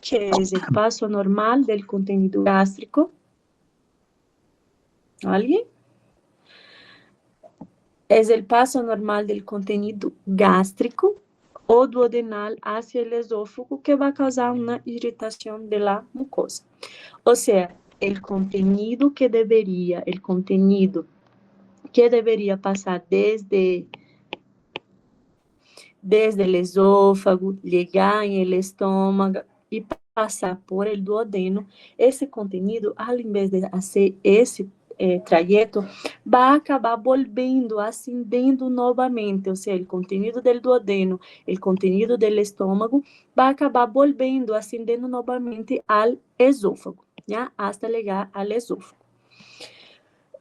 que es el paso normal del contenido gástrico. ¿Alguien? Es el paso normal del contenido gástrico o duodenal hacia el esófago que va a causar una irritación de la mucosa. O sea, el contenido que debería pasar desde el esófago, llegar en el estómago y pasar por el duodeno, ese contenido, al invés de hacer ese trayecto, va a acabar volviendo, ascendendo novamente, o sea, el contenido del duodeno, el contenido del estómago, va a acabar volviendo, ascendendo novamente al esófago, ¿ya? Hasta llegar al esófago.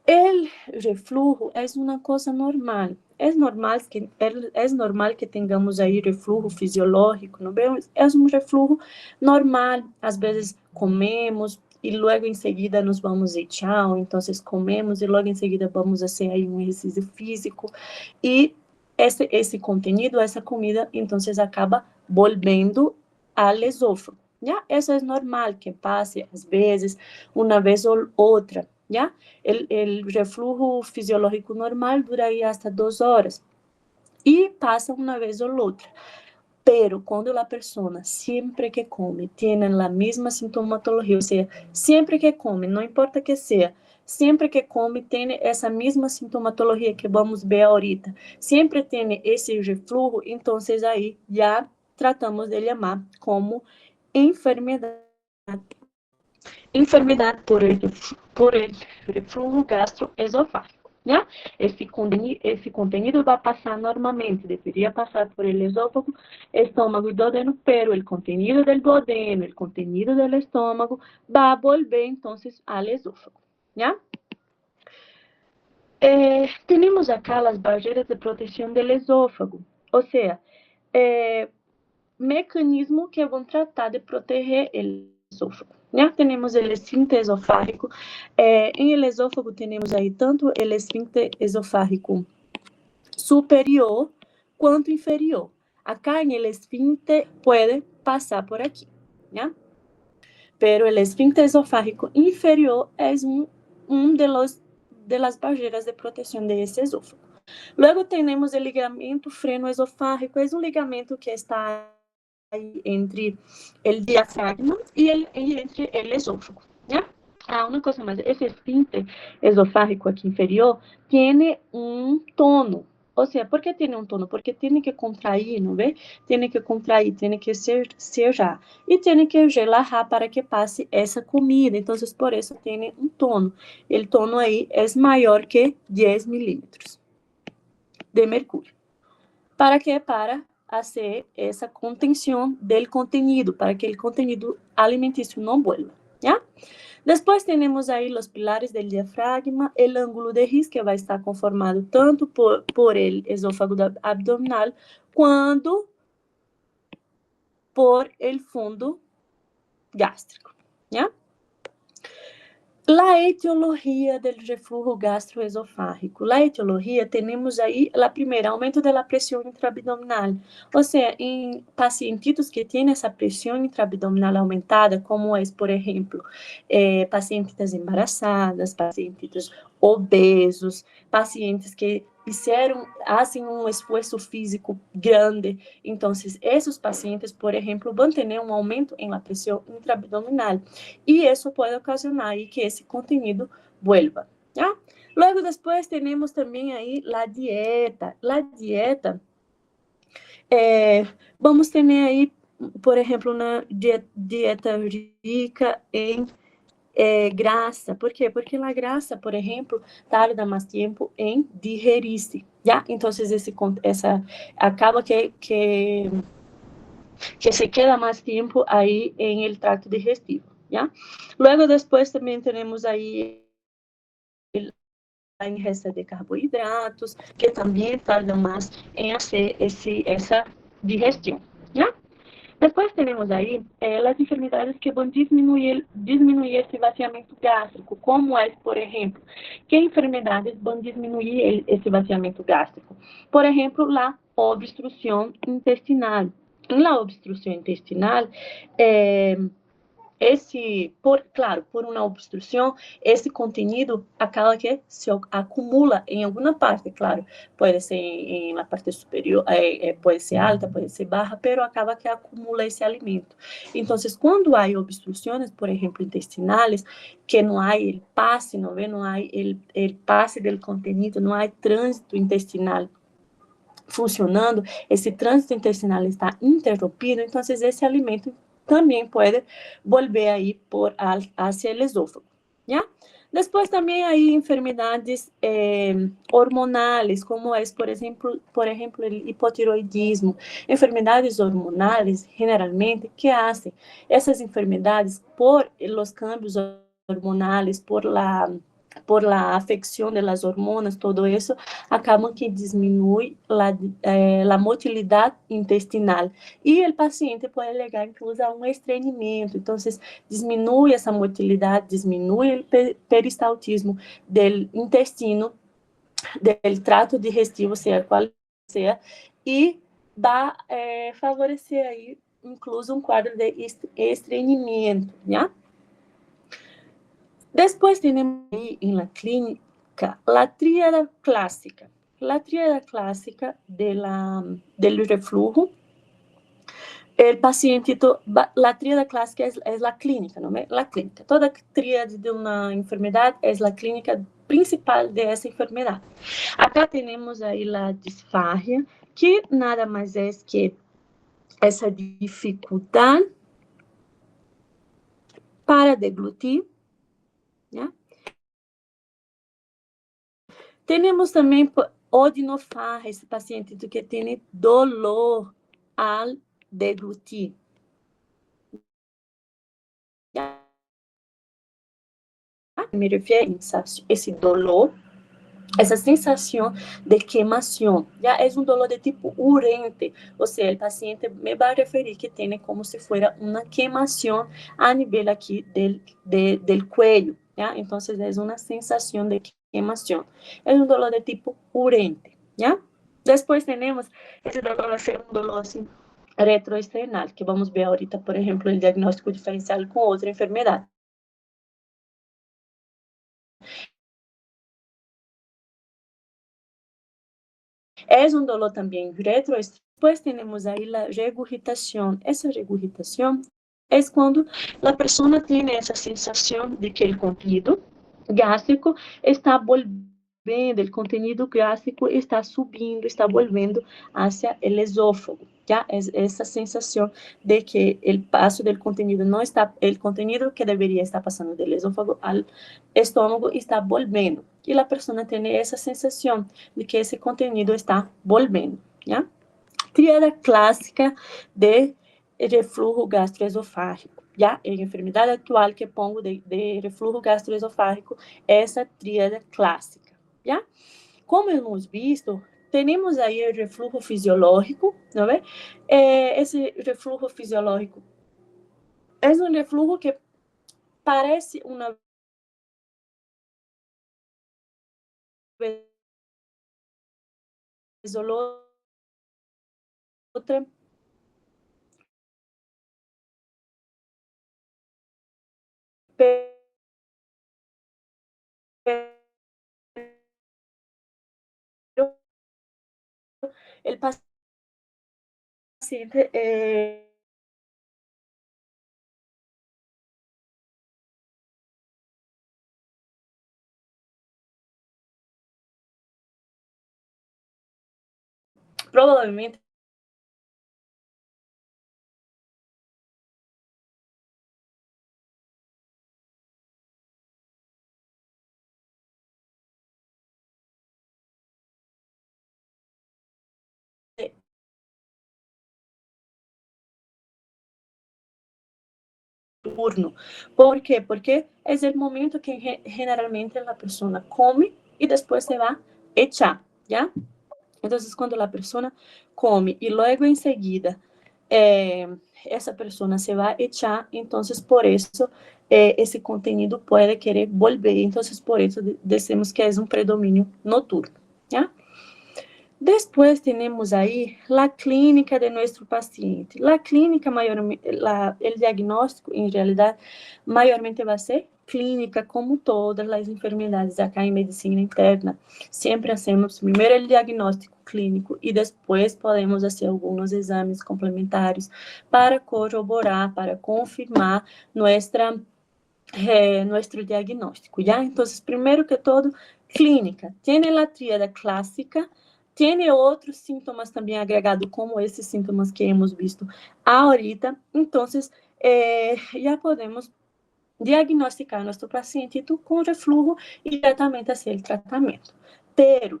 El reflujo es una cosa normal. Es normal que tengamos aí reflujo fisiológico, ¿no vemos? Es un reflujo normal. Às vezes comemos e logo em seguida nos vamos echar, ou então comemos e logo em seguida vamos fazer aí um exercício físico e esse contenido, essa comida, então acaba volvendo ao esófago, ¿ya? Eso es normal que pase às vezes, uma vez ou outra, ¿ya? El reflujo fisiológico normal dura aí hasta 2 horas e passa uma vez ou outra. Pero quando a pessoa, sempre que come, tem a mesma sintomatologia, ou seja, sempre que come, não importa que seja, sempre que come, tem essa mesma sintomatologia que vamos ver ahorita, sempre tem esse reflujo, então aí já tratamos de chamar como enfermidade por el reflujo gastroesofágico. ¿Ya? Esse contenido vai passar normalmente, deveria passar por el esófago, estômago e duodeno, pero el contenido del duodeno, el contenido del estómago, va a volver entonces al esófago. ¿Ya? Tenemos acá las barreras de protección del esófago, o sea, mecanismos que vão tratar de proteger el esófago. Já temos o esfíncter esofágico. Em el esófago temos aí tanto o esfíncter esofágico superior quanto inferior. Acá en el esfíncter puede pasar por aquí, ¿ya? Pero el esfíncter esofágico inferior es de las barreras de protección de ese esófago. Luego tenemos el ligamento frenoesofágico, es un ligamento que está entre el diafragma y entre el esófago, ¿ya? Una cosa más, ese esfíncter esofágico aquí inferior tiene un tono. O sea, ¿por qué tiene un tono? Porque tiene que contrair, ¿no ve? Tiene que contrair, tiene que cerrar. Y tiene que relajar para que pase esa comida. Entonces, por eso tiene un tono. El tono ahí es mayor que 10 milímetros de mercúrio. ¿Para qué? Para hacer essa contenção del contenido, para que o contenido alimentício não vuelva, ¿ya? Depois temos aí os pilares del diafragma, o ângulo de His, que vai estar conformado tanto por el esófago abdominal, quanto por el fundo gástrico, ¿ya? La etiologia del reflujo gastroesofágico. La etiologia, temos aí, a primeira, aumento da pressão intraabdominal. Ou seja, em pacientitos que têm essa pressão intraabdominal aumentada, como é, por exemplo, pacientes embaraçadas, pacientes obesos, pacientes que hacen um esforço físico grande. Então, esses pacientes, por exemplo, vão ter um aumento em la pressão intraabdominal. E isso pode ocasionar aí que esse contenido vuelva, ¿ya? Luego, depois, temos também aí a dieta. A dieta, vamos ter aí, por exemplo, uma dieta rica em grasa. ¿Por quê? Porque a grasa, por exemplo, tarda mais tempo em digerir-se, ¿ya? Então, acaba que se queda mais tempo aí em el tracto digestivo, ¿ya? Luego, después, también tenemos ahí la ingesta de carbohidratos, que también tarda más en hacer esa digestión, ¿ya? Después tenemos ahí las enfermedades que van a disminuir ese vaciamiento gástrico, como es, por ejemplo, ¿qué enfermedades van a disminuir ese vaciamiento gástrico? Por ejemplo, la obstrucción intestinal. En la obstrucción intestinal, claro, por uma obstrução, esse conteúdo acaba que se acumula em alguma parte, claro, pode ser em la parte superior, pode ser alta, pode ser baja, pero acaba que acumula esse alimento. Então, quando há obstruções, por exemplo, intestinais, que não há o passe, não há o passe do conteúdo, não há trânsito intestinal funcionando, esse trânsito intestinal está interrompido, então esse alimento também pode volver aí hacia o esôfago, ¿ya? Después también hay enfermedades hormonales, como es, por ejemplo, el hipotiroidismo. Enfermedades hormonales, generalmente, ¿qué hacen? Esas enfermedades, por los cambios hormonales, por la afección de las hormonas, todo eso, acaban que disminuye la motilidad intestinal y el paciente puede llegar incluso a un estreñimiento. Entonces, disminuye esa motilidad, disminuye el peristaltismo del intestino, del trato digestivo, sea cual sea, y va a favorecer ahí incluso un cuadro de estreñimiento, ¿ya? Después tenemos ahí en la clínica la tríada clásica. La tríada clásica del reflujo. El paciente, la tríada clásica es la clínica, ¿no? La clínica. Toda tríada de una enfermedad es la clínica principal de esa enfermedad. Acá tenemos ahí la disfagia, que nada más es que esa dificultad para deglutir, ¿ya? Tenemos também odinofarra, esse paciente que tem dolor al deglutir. Me refiro a esse dolor, essa sensação de queimação. Já é um dolor de tipo urente, ou seja, o paciente me vai referir que tem como se fosse uma queimação a nível aqui del cuello. ¿Ya? Entonces es una sensación de quemación. Es un dolor de tipo urente, ¿ya? Después tenemos ese dolor, un dolor así, retroesternal, que vamos a ver ahorita, por ejemplo, el diagnóstico diferencial con otra enfermedad. Es un dolor también retroesternal. Después tenemos ahí la regurgitación. Esa regurgitación es cuando la persona tiene esa sensación de que el contenido gástrico está volviendo, el contenido gástrico está subindo, está volviendo hacia el esófago. ¿Ya? Es esa sensación de que el paso del contenido no está, el contenido que debería estar pasando del esófago al estómago está volviendo. Y la persona tiene esa sensación de que ese contenido está volviendo. ¿Ya? Tríada clásica de reflujo gastroesofágico. Já a enfermidade atual que pongo de reflujo gastroesofágico, essa tríada clássica. Já? Como hemos visto, temos aí o reflujo fisiológico, não é? Esse reflujo fisiológico é um reflujo que parece uma vez ou outra, el paciente provavelmente turno. ¿Por quê? Porque é o momento que generalmente a pessoa come e depois se vai echar, ¿ya? Então, quando a pessoa come e logo em seguida essa pessoa se vai echar, então, por isso, esse contenido pode querer volver. Então, por isso, dizemos que é um predomínio noturno, ¿ya? Después tenemos ahí la clínica de nuestro paciente. La clínica, el diagnóstico, en realidad, mayormente va a ser clínica, como todas las enfermedades acá en medicina interna. Siempre hacemos primero el diagnóstico clínico y después podemos hacer algunos exames complementarios para corroborar, para confirmar nuestro diagnóstico, ¿ya? Entonces, primero que todo, clínica. Tiene la tríada clásica, tiene outros sintomas também agregados, como esses sintomas que hemos visto ahorita. Então, já podemos diagnosticar nosso paciente com reflujo e diretamente fazer o tratamento. Pero,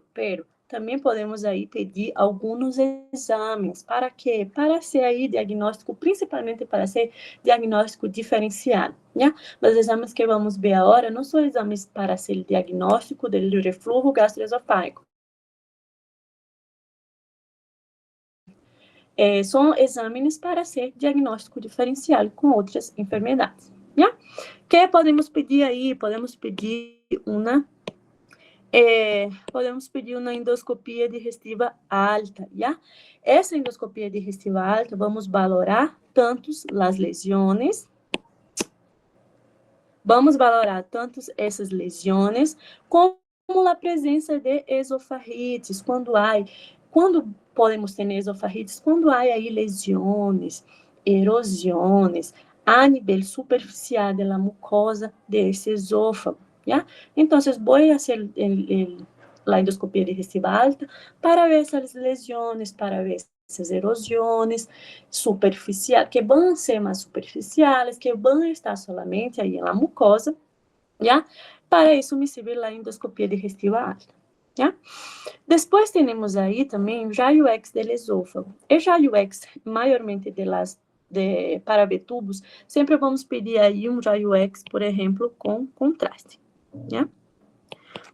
também podemos aí pedir alguns exames. Para quê? Para ser aí diagnóstico, principalmente para ser diagnóstico diferenciado, né? Os exames que vamos ver agora não são exames para ser diagnóstico do reflujo gastroesofágico. São exames para ser diagnóstico diferencial com outras enfermedades, né? Que podemos pedir aí? Podemos pedir uma endoscopia digestiva alta, já? Essa endoscopia digestiva alta, vamos valorar tanto as lesões, essas lesões, como a presença de esofagites, quando podemos ter esofagites, quando há aí lesões, erosões, a nível superficial da mucosa desse esôfago, ¿ya? Entonces, voy a hacer la endoscopia digestiva alta para ver essas lesões, para ver essas erosões superficiais, que vão ser mais superficiais, que vão estar solamente aí na mucosa, ¿ya? Para isso me sirve a endoscopia digestiva alta, ¿ya? Depois temos aí também o raio X do esôfago. O raio X, maiormente para ver tubos, sempre vamos pedir aí um raio X, por exemplo, com contraste, né?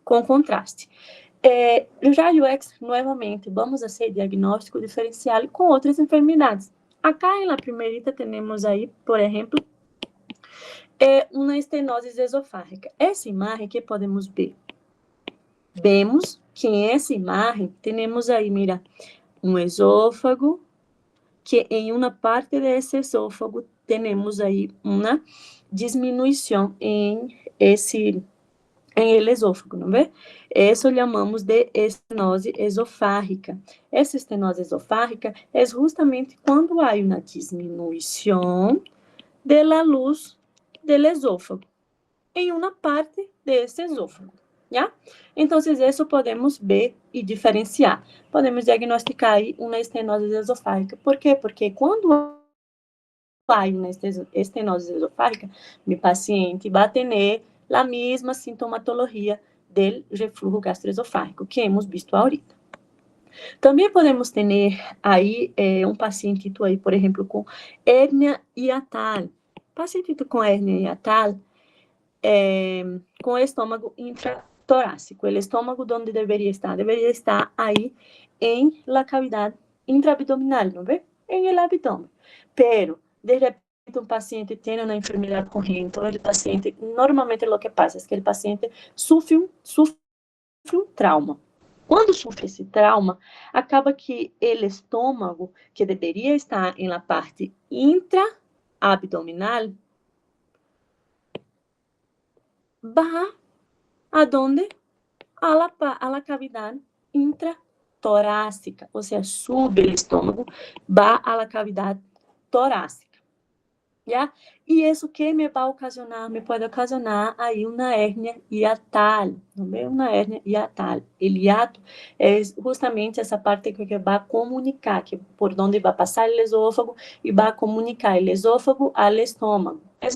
Com contraste. O raio X, novamente, vamos fazer diagnóstico diferencial com outras enfermidades. Acá na primeirita temos aí, por exemplo, uma estenose esofágica. Essa imagem que podemos ver. Vemos que em essa imagem temos aí, mira, um esôfago, que em uma parte desse esôfago temos aí uma diminuição em el esôfago, não vê? Isso chamamos de estenose esofágica. Essa estenose esofágica é justamente quando há uma diminuição da luz do esôfago em uma parte desse esôfago, já? Então, isso podemos ver e diferenciar. Podemos diagnosticar aí uma estenose esofágica. Por quê? Porque quando há uma estenose esofágica, meu paciente vai ter a mesma sintomatologia do refluxo gastroesofágico que hemos visto ahorita. Também podemos ter aí um paciente aí, por exemplo, com hérnia hiatal. Paciente com hérnia hiatal, com estômago intratorácico. O estômago, onde deveria estar? Deveria estar aí em la cavidade intraabdominal, não vê? Em el abdômen. Pero, de repente, um paciente tem uma enfermidade corrente, o paciente, normalmente o que passa é que o paciente sofre um trauma. Quando sofre esse trauma, acaba que o estômago, que deveria estar em la parte intraabdominal, va a donde? A la cavidade intratorácica, ou seja, sube o estômago, va a la cavidade torácica. ¿Ya? E isso que me pode ocasionar aí uma hérnia hiatal, não é? Uma hérnia hiatal. El hiato é justamente essa parte que vai comunicar, que por onde vai passar o esôfago e vai comunicar o esôfago ao estômago. É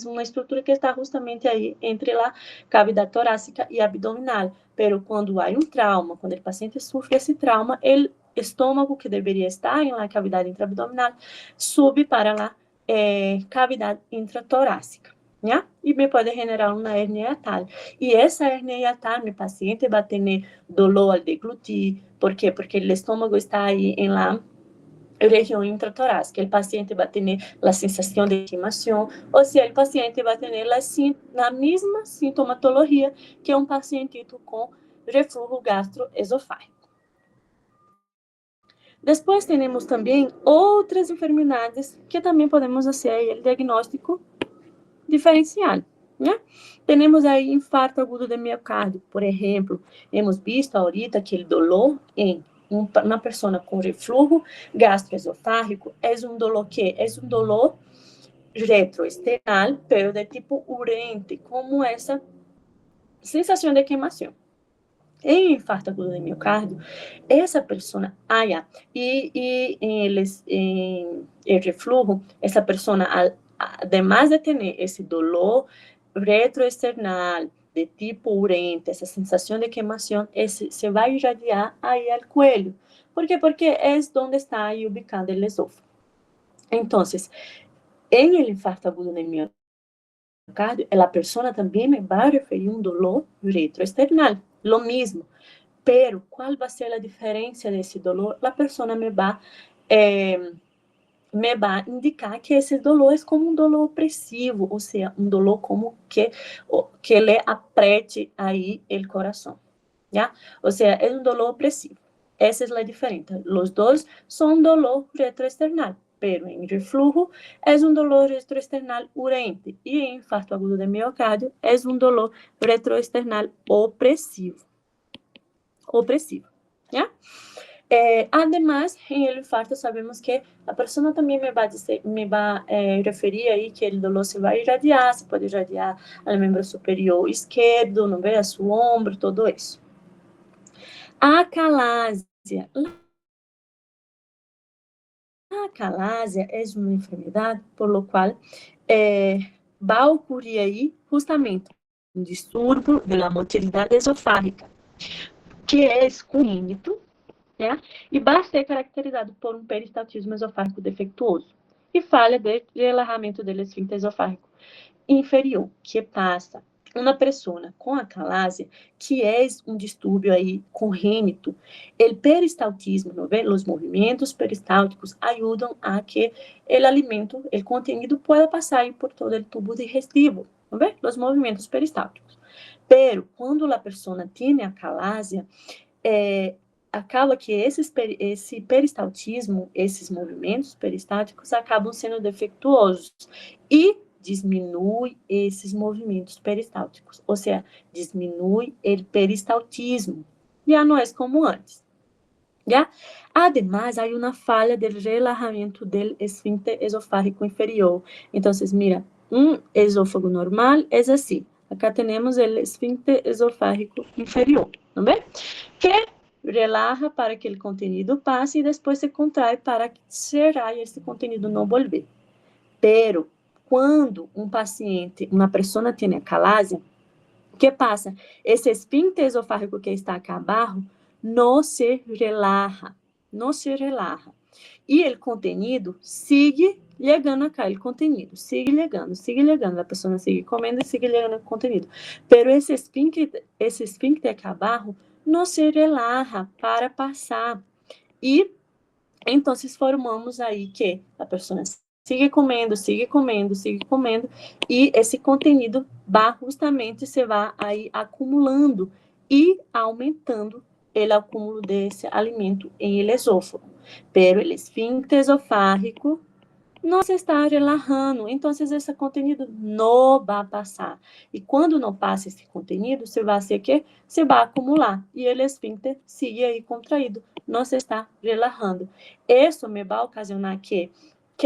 uma estrutura que está justamente aí entre a cavidade torácica e abdominal. Pero quando há um trauma, quando o paciente sofre esse trauma, o estômago que deveria estar na cavidade intraabdominal sube para lá cavidade intratorácica, né? E me pode generar uma hernia hiatal. E essa hernia hiatal, meu paciente vai ter dolor al deglutir. ¿Por quê? Porque o estômago está aí em la região intratorácica. O paciente vai ter a sensação de queimação, ou seja, o paciente vai ter a mesma sintomatologia que um paciente com refluxo gastroesofágico. Depois temos também outras enfermidades que também podemos fazer o diagnóstico diferencial, né? Temos aí infarto agudo de miocárdio, por exemplo, hemos visto ahorita que o dolor em uma pessoa com refluxo gastroesofágico é um dolor que é um dolor retroesternal, pero de tipo urente, como essa sensação de queimação. Em infarto agudo de miocárdio, essa pessoa, em refluxo, essa pessoa, además de ter esse dolor retroesternal de tipo urente, essa sensação de queimação, se vai irradiar aí ao cuello. ¿Por quê? Porque é onde está aí ubicado o esófago. Então, em el infarto agudo de miocárdio, a pessoa também me vai referir um dolor retroesternal, lo mismo. Pero, ¿cuál va a ser la diferencia de ese dolor? La persona me va a indicar que esse dolor é como um dolor opressivo, ou seja, um dolor como que le aprete aí o coração, ¿ya? Ou seja, é um dolor opressivo. Essa é a diferença. Os dois são dolor retroesternal, pero em refluxo é um dolor retroesternal urente e em infarto agudo de miocárdio é um dolor retroesternal opressivo. ¿Ya? Además, en el infarto sabemos que la persona también me va a referir ahí que el dolor se va a irradiar, se puede irradiar al miembro superior izquierdo, no ve, a su hombro, todo eso. A acalásia. A acalásia é uma enfermidade por lo qual vai ocorrer aí justamente um distúrbio da motilidade esofágica, que é congênito, né? E vai ser caracterizado por um peristaltismo esofágico defeituoso e falha de relaxamento do esfíncter esofágico inferior, que passa uma pessoa com acalásia, que é um distúrbio aí congênito, o peristaltismo, não vê? Os movimentos peristálticos ajudam a que o alimento, o contenido, pueda passar por todo o tubo digestivo, não vê? Os movimentos peristálticos. Pero, quando a pessoa tem acalásia, acaba que esse peristaltismo, esses movimentos peristálticos acabam sendo defeituosos e diminui esses movimentos peristálticos, ou seja, diminui o peristaltismo. Já não é como antes. Já? Además, há uma falha do relaxamento do esfíncter esofágico inferior. Então, mira, um esôfago normal é assim. Acá temos o esfíncter esofágico inferior, não vê? Que relaja para que o contenido passe e depois se contrai para cerrar e esse contenido não volver. Pero, quando um paciente, uma pessoa tem acalásia, o que passa? Esse esfíncter esofágico que está acá abaixo não se relaja, não se relaja. E o contenido sigue chegando acá, o contenido sigue chegando, a pessoa sigue comendo e sigue chegando o contenido. Pero esse esfíncter acá abaixo não se relaja para passar. E então formamos aí que a pessoa sigue comendo, e esse conteúdo vai justamente se vai aí acumulando e aumentando o acúmulo desse alimento em el esôfago. Pero o esfíncter esofágico não se está relajando, então esse conteúdo não vai passar. E quando não passa esse conteúdo, você vai ser que se vai acumular e o esfíncter sigue aí contraído, não se está relajando. Isso me vai ocasionar que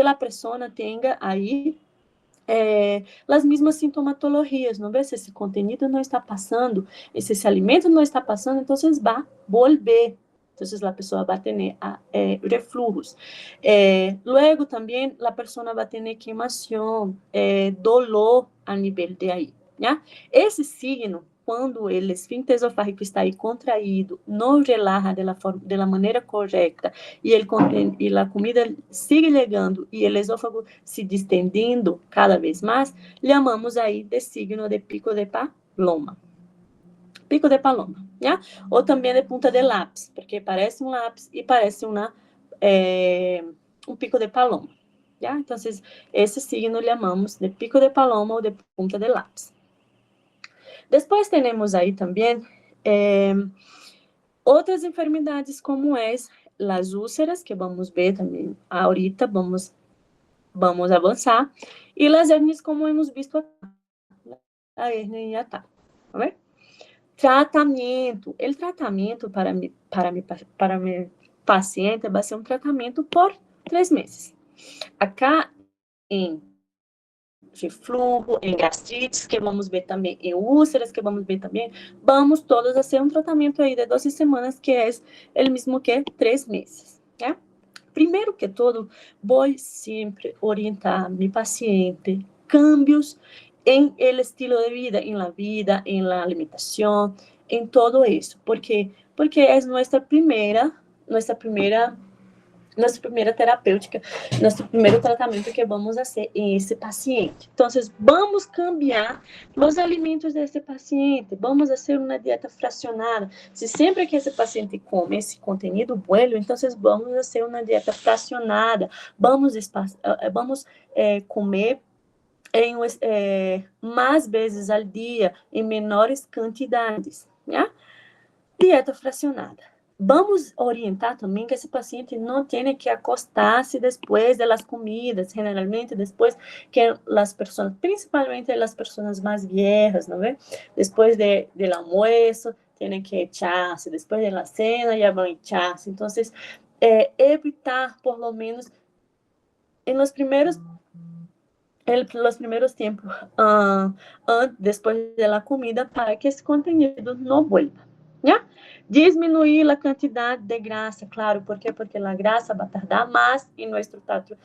a pessoa tenha aí as mesmas sintomatologias, não vê? Se esse conteúdo não está passando, esse alimento não está passando, então vai volver. Então, a pessoa vai ter refluxos. Luego, também, a pessoa vai ter queimação, dolor a nível de aí. Né? Esse signo, quando o esfíncter esofágico está aí contraído, não relaxa da maneira correta, e a comida sigue chegando, e o esôfago se distendendo cada vez mais, chamamos aí de signo de pico de paloma. Pico de paloma, né? Ou também de punta de lápis, porque parece um lápis e parece um pico de paloma. Já? Então, esse signo chamamos de pico de paloma ou de punta de lápis. Depois temos aí também outras enfermidades como as úlceras, que vamos ver também ahorita, vamos avançar, e as hérnias, como hemos visto aqui, a hérnia hiatal, tá bem? Tratamento. O tratamento para mi paciente vai ser um tratamento por 3 meses. Acá, em refluxo, em gastrites, que vamos ver também, em úlceras, que vamos ver também, vamos todos fazer um tratamento aí de 12 semanas, que é o mesmo que 3 meses, né? Primeiro que todo, vou sempre orientar meu paciente cambios em el estilo de vida, em la vida, em la alimentação, em todo isso, porque é nossa primeira terapêutica, nosso primeiro tratamento que vamos fazer em esse paciente. Então, vamos cambiar os alimentos desse paciente, vamos fazer uma dieta fracionada. Se sempre que esse paciente come esse conteúdo bueno, então vamos fazer uma dieta fracionada, vamos comer mais vezes ao dia, em menores quantidades, né? Dieta fracionada. Vamos orientar também que esse paciente não tenha que acostar-se depois das comidas, generalmente depois que as pessoas, principalmente as pessoas mais velhas, não é? Depois do almoço, tem que echar-se, depois da cena, já vão echar-se. Então, evitar, por lo menos, em los primeiros tempos, depois da comida, para que esse conteúdo não vuelva. ¿Ya? Disminuir a quantidade de grasa, claro, ¿por qué? Porque a grasa vai tardar mais em nosso trato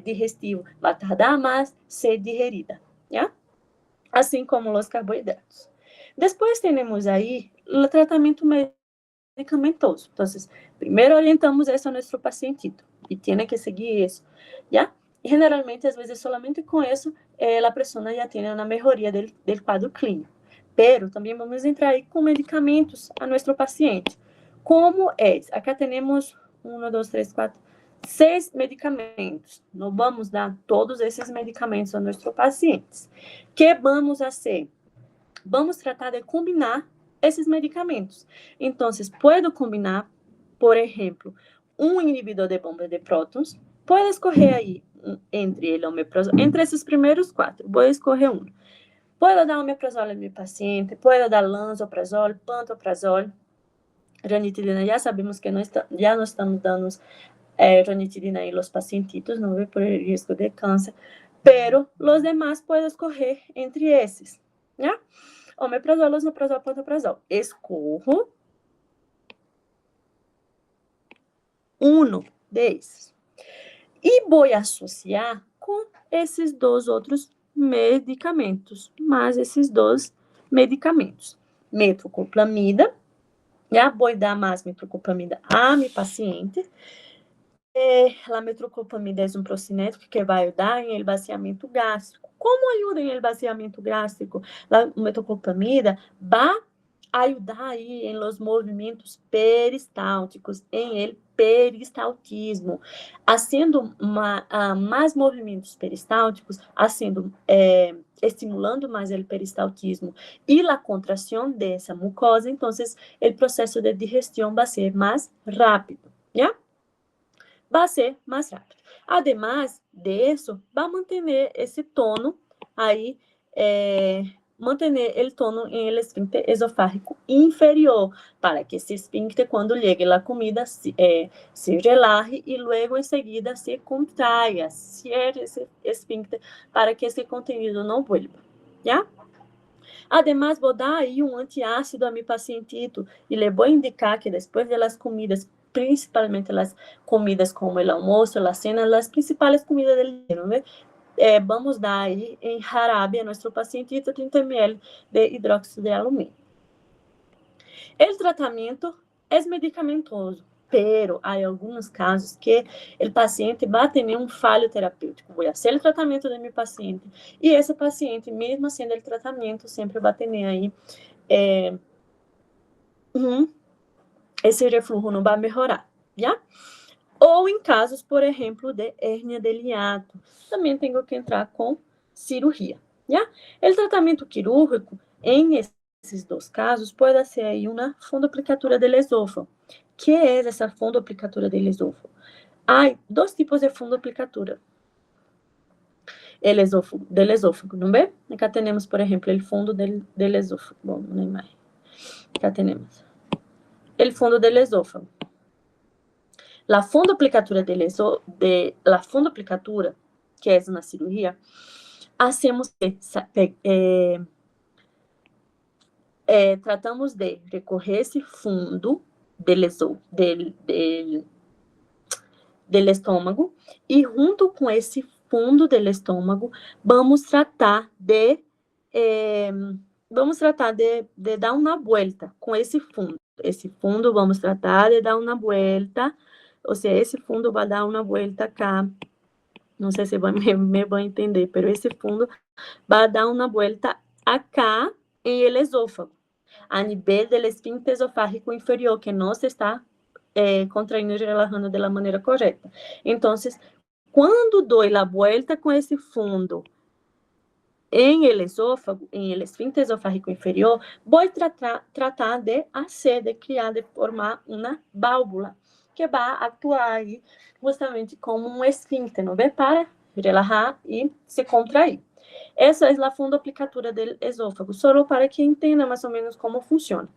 digestivo, vai tardar mais ser digerida, ¿ya? Assim como os carboidratos. Depois temos aí o tratamento medicamentoso. Então, primeiro orientamos isso a nosso pacientito e tem que seguir isso, ¿ya? Generalmente, às vezes, solamente com isso, a pessoa já tem uma melhoria do quadro clínico. Pero também vamos entrar aí com medicamentos a nosso paciente. Como é? Acá temos 1, 2, 3, 4, 6 medicamentos. Não vamos dar todos esses medicamentos a nossos pacientes. O que vamos fazer? Vamos tratar de combinar esses medicamentos. Então, posso combinar, por exemplo, um inibidor de bomba de prótons. Pode escolher aí entre ele omeprazol, entre esses primeiros 4. Vou escolher um. Pode dar omeprazol ao meu paciente, pode dar lansoprazol, pantoprazol, ranitidina. Já sabemos que já não estamos dando ranitidina em los pacientitos, não é por risco de câncer, pero os demais pode escolher entre esses, né? Omeprazol, lansoprazol, pantoprazol. Escorro um desses. E vou associar com esses 2 outros medicamentos, mas esses 2 medicamentos. Metoclopramida, já vou dar mais metoclopramida a meu paciente. A metoclopramida é um procinético que vai ajudar em esvaziamento gástrico. Como ajuda em esvaziamento gástrico? A metoclopramida vai ajudar aí em los movimentos peristálticos, em el peristaltismo, haciendo mais movimentos peristálticos, estimulando mais o peristaltismo e a contração dessa mucosa, então, o processo de digestão vai ser mais rápido, né? Vai ser mais rápido. Además disso, vai manter esse tono aí, manter o tono em el esfíncter esofágico inferior, para que esse esfíncter, quando llegue a comida, se relaje e logo em seguida se contraia, cierre esse esfíncter para que esse conteúdo não vuelva, ¿ya? Además, vou dar aí um antiácido a meu pacientito e le vou indicar que depois das comidas, principalmente as comidas como o almoço, a cena, as principais comidas do dia, né? Vamos dar aí em jarabe a nosso pacientito 30 ml de hidróxido de alumínio. O tratamento é medicamentoso, pero há alguns casos que o paciente vai ter um falho terapêutico. Vou fazer o tratamento do meu paciente e esse paciente, mesmo sendo o tratamento, sempre vai ter aí esse refluxo não vai melhorar, já? Ou em casos, por exemplo, de hérnia de hiato, também tenho que entrar com cirurgia, já? O tratamento quirúrgico, em desses dois casos, pode ser aí uma fundoplicatura do esôfago. Que é essa fundoplicatura do esôfago? Há dois tipos de fundoplicatura del esófago, ¿no ve? Acá tenemos, por ejemplo, el fondo del esófago. Bueno, una imagen. Acá tenemos el fondo del esófago. La fundoplicatura la fundoplicatura, que es una cirugía, hacemos tratamos de recorrer esse fundo del estômago e junto com esse fundo do estômago vamos tratar de dar uma volta com esse fundo. Esse fundo vamos tratar de dar uma volta, ou seja, esse fundo vai dar uma volta cá. Não sei se me vão entender, mas esse fundo vai dar uma volta acá em el esôfago, a nível do esfíncter esofágico inferior, que não se está contraindo e relajando de la maneira correta. Então, quando dou a volta com esse fundo em el esôfago, em el esfíncter esofágico inferior, vou tratar de criar, de formar uma válvula que vai atuar aí justamente como um esfíncter, não vê? Para relajar e se contrair. Essa é a fundoplicatura do esôfago, só para que entenda mais ou menos como funciona.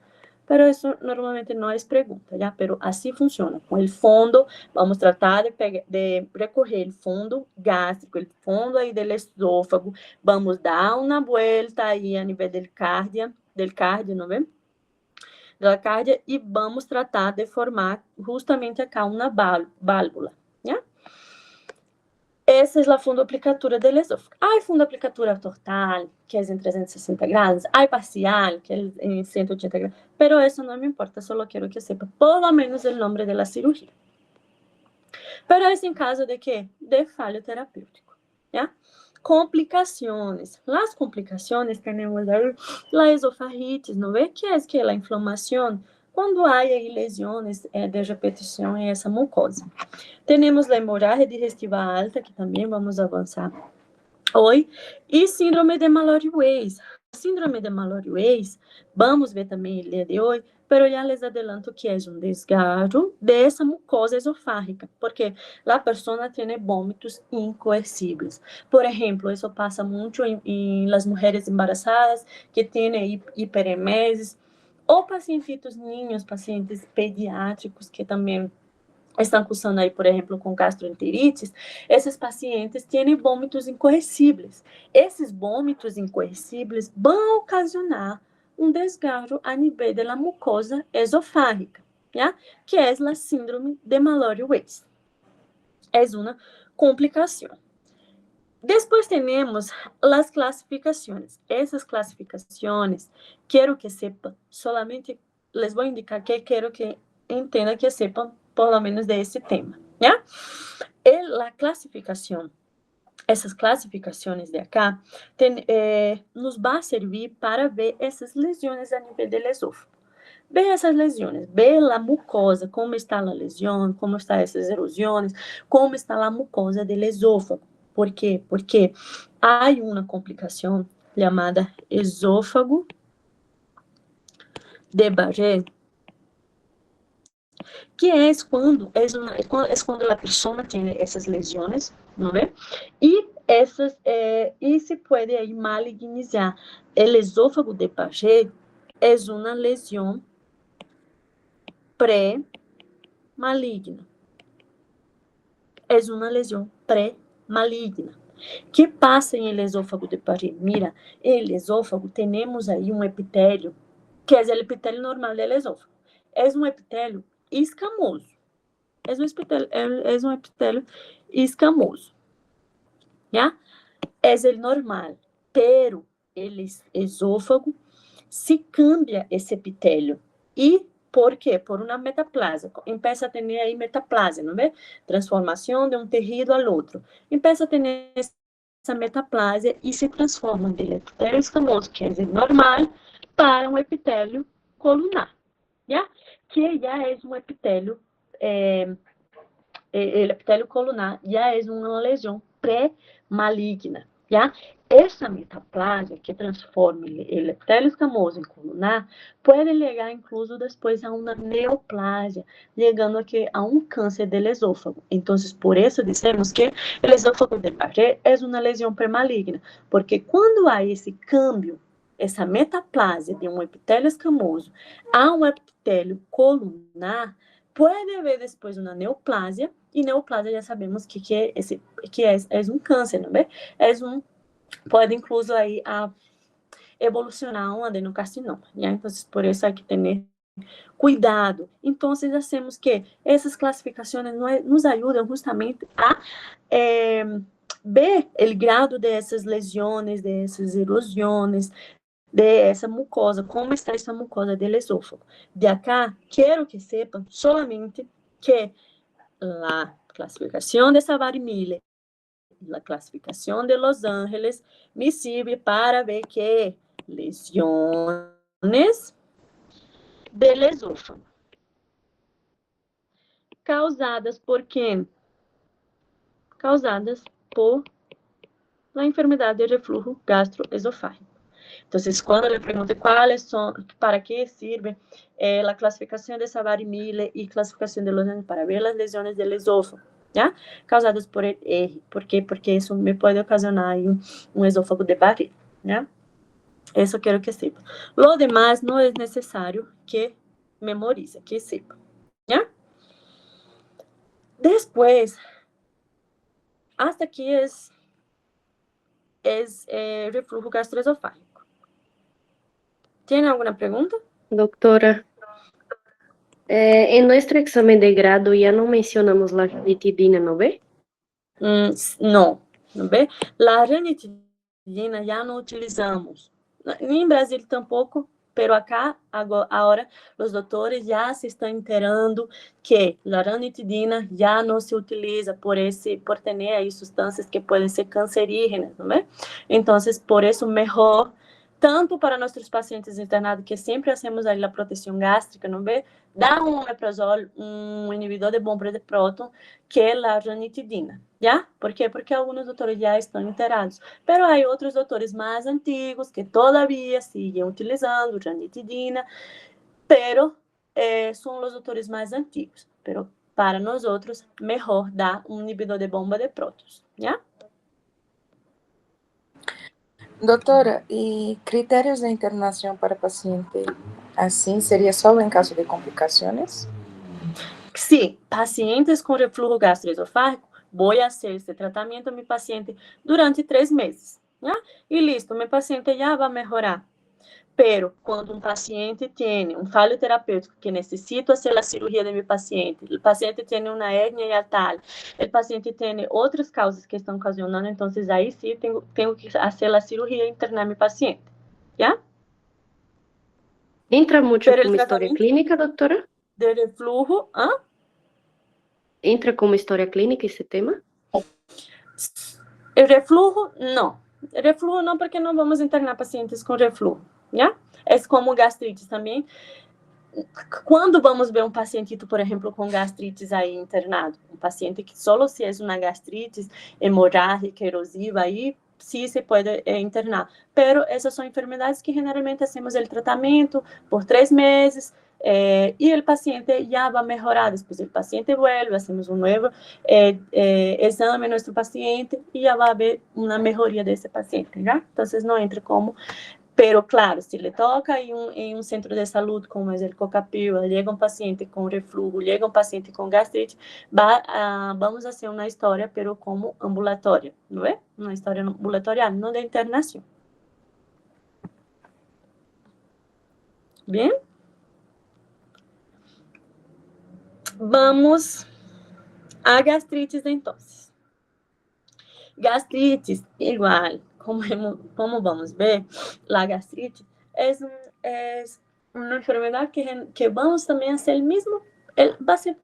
Pero eso normalmente no es pregunta, ¿ya? Pero así funciona. Con el fondo, vamos a tratar de recorrer el fondo gástrico, el fondo ahí del esófago. Vamos a dar una vuelta ahí a nivel del cardio, ¿no ven? Da cardia, y vamos a tratar de formar justamente acá una válvula, ¿ya? Essa é a fundoplicatura do esôfago. Há fundoplicatura total, que é em 360 graus. Há parcial, que é em 180 graus. Pero isso não me importa, só quero que sepa, por lo menos, o nome da cirurgia. Pero é em caso de quê? De falho terapêutico. ¿Ya? Complicações. As complicações, temos a esofagitis, não é? Que é a inflamação quando há aí lesões de repetição em essa mucosa. Temos a hemorragia digestiva alta, que também vamos avançar hoje, e síndrome de Mallory-Weiss. Síndrome de Mallory-Weiss, vamos ver também o dia de hoje, pero já les adelanto que é um desgarro dessa mucosa esofágica, porque a pessoa tem vômitos incoercíveis. Por exemplo, isso passa muito em las mulheres embarazadas que têm hiperemesis, ou pacientitos ninhos, pacientes pediátricos que também estão cursando aí, por exemplo, com gastroenterites, esses pacientes têm vômitos incoercíveis. Esses vômitos incoercíveis vão ocasionar um desgarro a nível da mucosa esofágica, ¿ya? Que é a síndrome de Mallory-Weiss. É uma complicação. Depois temos as classificações. Essas classificações, quero que sepan, solamente les vou indicar que quero que entenda, que sepan por lo menos de esse tema, ¿ya? A classificação, essas classificações de acá, nos vai servir para ver essas lesões a nível do esôfago. Ver essas lesões, ver a mucosa, como está a lesão, como estão essas erosões, como está a mucosa do esôfago. Por quê? Porque há uma complicação chamada esôfago de Barré, que é quando a pessoa tem essas lesões, não é? E se pode aí malignizar. O esôfago de Barré é uma lesão pré-maligna. É uma lesão pré-maligna. Que passa em el esôfago de Barré? Mira, el esôfago, temos aí um epitélio, que é o epitélio normal do esôfago. É um epitélio escamoso. É um epitélio escamoso. ¿Ya? É o normal. Pero el esôfago se cambia esse epitélio. E por quê? Por uma metaplasia. Começa a ter aí metaplasia, não é? Transformação de um tecido ao outro. Começa a ter essa metaplasia e se transforma do epitélio escamoso, que é o normal, para um epitélio colunar, ¿ya? Que já é um epitélio, o epitélio colunar já é uma lesão pré-maligna, ¿ya? essa metaplasia, que transforma el epitelio escamoso em colunar, pode chegar incluso depois a uma neoplasia, chegando aqui a um câncer do esôfago. Então, por isso dizemos que o esôfago de Barré é uma lesão premaligna, porque quando há esse câmbio, essa metaplasia de um epitélio escamoso a um epitélio colunar, pode haver depois uma neoplasia, e neoplasia já sabemos que é um câncer, não é? Pode incluso aí evolucionar um adenocarcinoma, né? Então, por isso há que ter cuidado. Então, hacemos que essas classificações nos ajudam justamente a ver o grado dessas lesões, dessas erosões, dessa mucosa, como está essa mucosa do esôfago. De acá, quero que sepam solamente que a classificação de Savary-Miller, a classificação de Los Angeles, me serve para ver que lesões do esôfago causadas por quem? Causadas por a enfermidade de reflujo gastroesofágico. Então, quando eu pergunto quais são, para que serve a classificação de Savary-Miller e classificação de Los Angeles para ver as lesões do esôfago, ¿ya? Causadas por R. ¿Por quê? Porque isso me pode ocasionar um esôfago de Barré, ¿ya? Isso eu quero que sepa. Lo demás não é necessário que memorize, que sepa, ¿ya? Depois, hasta aqui é reflujo gastroesofágico. ¿Tiene alguna pregunta? Doctora, en nuestro examen de grado ya no mencionamos la ranitidina, ¿no ve? Não, não vê? A ranitidina já não utilizamos. Em Brasil tampouco, pero acá, agora, os doutores já se estão inteirando que a ranitidina já não se utiliza por ter aí substâncias que podem ser cancerígenas, não é? Então, por isso, melhor, tanto para nossos pacientes internados, que sempre hacemos aí a proteção gástrica, não é? Dá um omeprazol, um inibidor de bomba de próton, que é a ranitidina, ¿ya? ¿Por quê? Porque alguns doutores já estão inteirados, pero há outros doutores mais antigos que todavía siguen utilizando ranitidina, pero são os doutores mais antigos, pero para nós outros, melhor dar um inibidor de bomba de prótons, ¿ya? Doutora, e critérios de internação para paciente assim seria só em caso de complicações? Sim, pacientes com refluxo gastroesofágico, vou fazer esse tratamento a meu paciente durante 3 meses, né? E listo, meu paciente já vai melhorar. Pero, quando um paciente tem um falho terapêutico que necessita fazer a cirurgia de meu paciente, o paciente tem uma hérnia hiatal, o paciente tem outras causas que estão ocasionando, então, aí sim, tenho que fazer a cirurgia e internar meu paciente, já? ¿Entra mucho como história clínica, doutora? De reflujo, ¿Entra como história clínica esse tema? O reflujo, não. Reflujo não, porque não vamos internar pacientes com reflujo, né? É como gastrite também. Quando vamos ver um paciente, por exemplo, com gastrites aí internado, um paciente que só se é uma gastrite hemorrágica, erosiva, aí sim se pode internar. Pero essas são enfermidades que generalmente hacemos o tratamento por 3 meses, e o paciente já vai melhorar. Depois o paciente vuelve, hacemos um novo exame nosso paciente e já vai haver uma melhoria desse paciente, né? Então, não entra como. Pero, claro, se ele toca em um centro de saúde, como é o Cocapil, chega um paciente com refluxo, chega um paciente com gastrite, vamos fazer uma história, pero como ambulatória, não é? Uma história ambulatorial, não de internação. Bem? Vamos a gastrites, então. Gastrites, igual, como vamos ver, a gastrite é uma enfermidade que vamos também fazer o mesmo, vai ser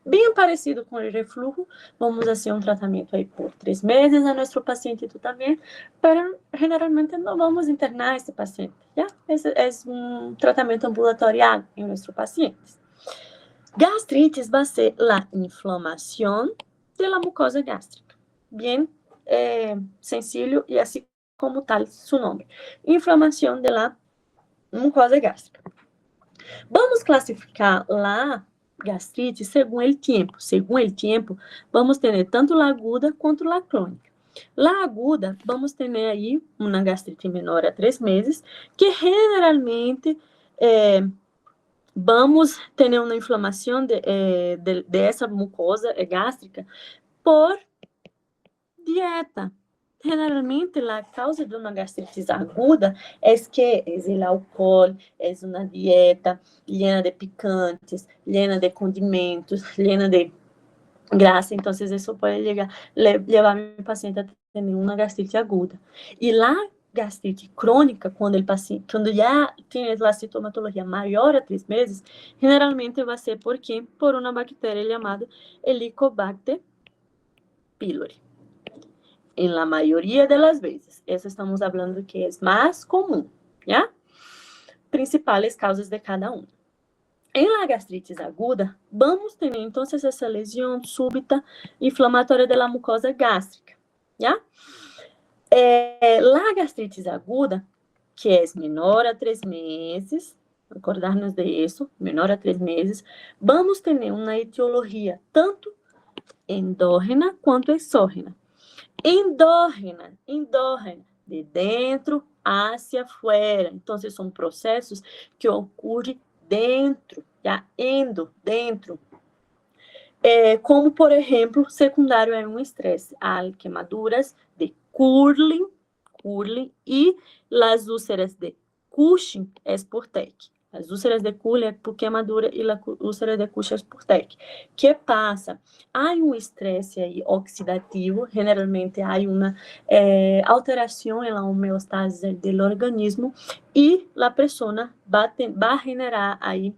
bem parecido com o refluxo. Vamos fazer um tratamento aí por 3 meses a nosso paciente também, mas generalmente não vamos internar esse paciente, já? Esse é um tratamento ambulatorial em nossos pacientes. Gastritis vai ser a inflamação da mucosa gástrica. Bem sencillo e assim como tal su nombre, inflamación de la mucosa gástrica. Vamos classificar a gastrite según el tiempo. Según el tiempo, vamos tener tanto la aguda quanto la crônica. La aguda, vamos ter aí uma gastrite menor a 3 meses, que generalmente vamos ter uma inflamação dessa mucosa gástrica por dieta. Generalmente, a causa de uma gastrite aguda é que é o álcool, é uma dieta llena de picantes, llena de condimentos, llena de grasa. Então, isso pode levar meu paciente a ter uma gastrite aguda. E a gastrite crônica, quando já tem a sintomatologia maior a 3 meses, generalmente vai ser por uma bactéria chamada Helicobacter pylori. En la mayoría de las veces. Eso estamos hablando que es más común, ¿ya? Principales causas de cada uno. En la gastritis aguda, vamos tener entonces esa lesión súbita inflamatoria de la mucosa gástrica, ¿ya? La gastritis aguda, que es menor a 3 meses, acordarnos de eso, menor a 3 meses, vamos tener una etiología tanto endógena quanto exógena. Endógena, de dentro hacia fora. Então, são processos que ocorrem dentro, já dentro. Como, por exemplo, secundário é um estresse, há queimaduras de Curling e as úlceras de Cushing é por TEC. As úlceras de Curling é por queimadura e a úlcera de Cushing é por TEC. Que passa? Há um estresse aí oxidativo, generalmente há uma alteração na homeostase do organismo e a pessoa vai generar aí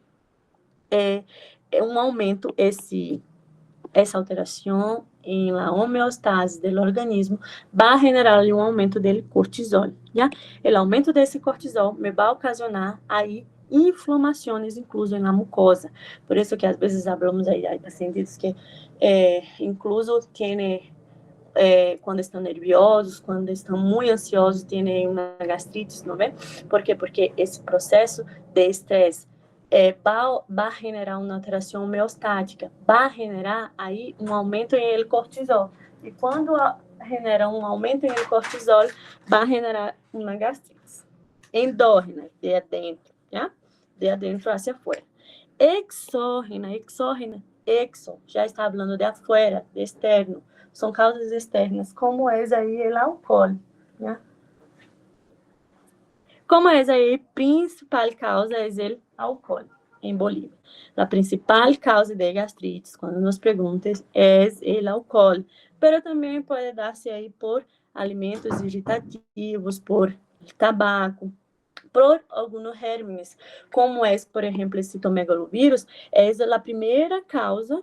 um aumento, essa alteração em la homeostase do organismo vai generar um aumento do cortisol, já? O aumento desse cortisol me vai ocasionar aí inflamações inclusas na mucosa. Por isso que às vezes falamos aí pacientes que incluso têm quando estão nerviosos, quando estão muito ansiosos, têm uma gastrite, não é? Por quê? Porque esse processo de estresse vai generar uma alteração homeostática, vai generar aí um aumento em cortisol. E quando genera um aumento em cortisol, vai generar uma gastrite endógena, de adentro, já? De adentro hacia afuera. Exógena, já está falando de afuera, de externo. São causas externas, como é aí o álcool, né? Como é aí, principal causa é o álcool em Bolívia. A principal causa de gastrites, quando nos perguntam, é o álcool, mas também pode dar-se aí por alimentos irritativos, por tabaco, por alguns gérmenes, como é, por exemplo, o citomegalovírus, é a primeira causa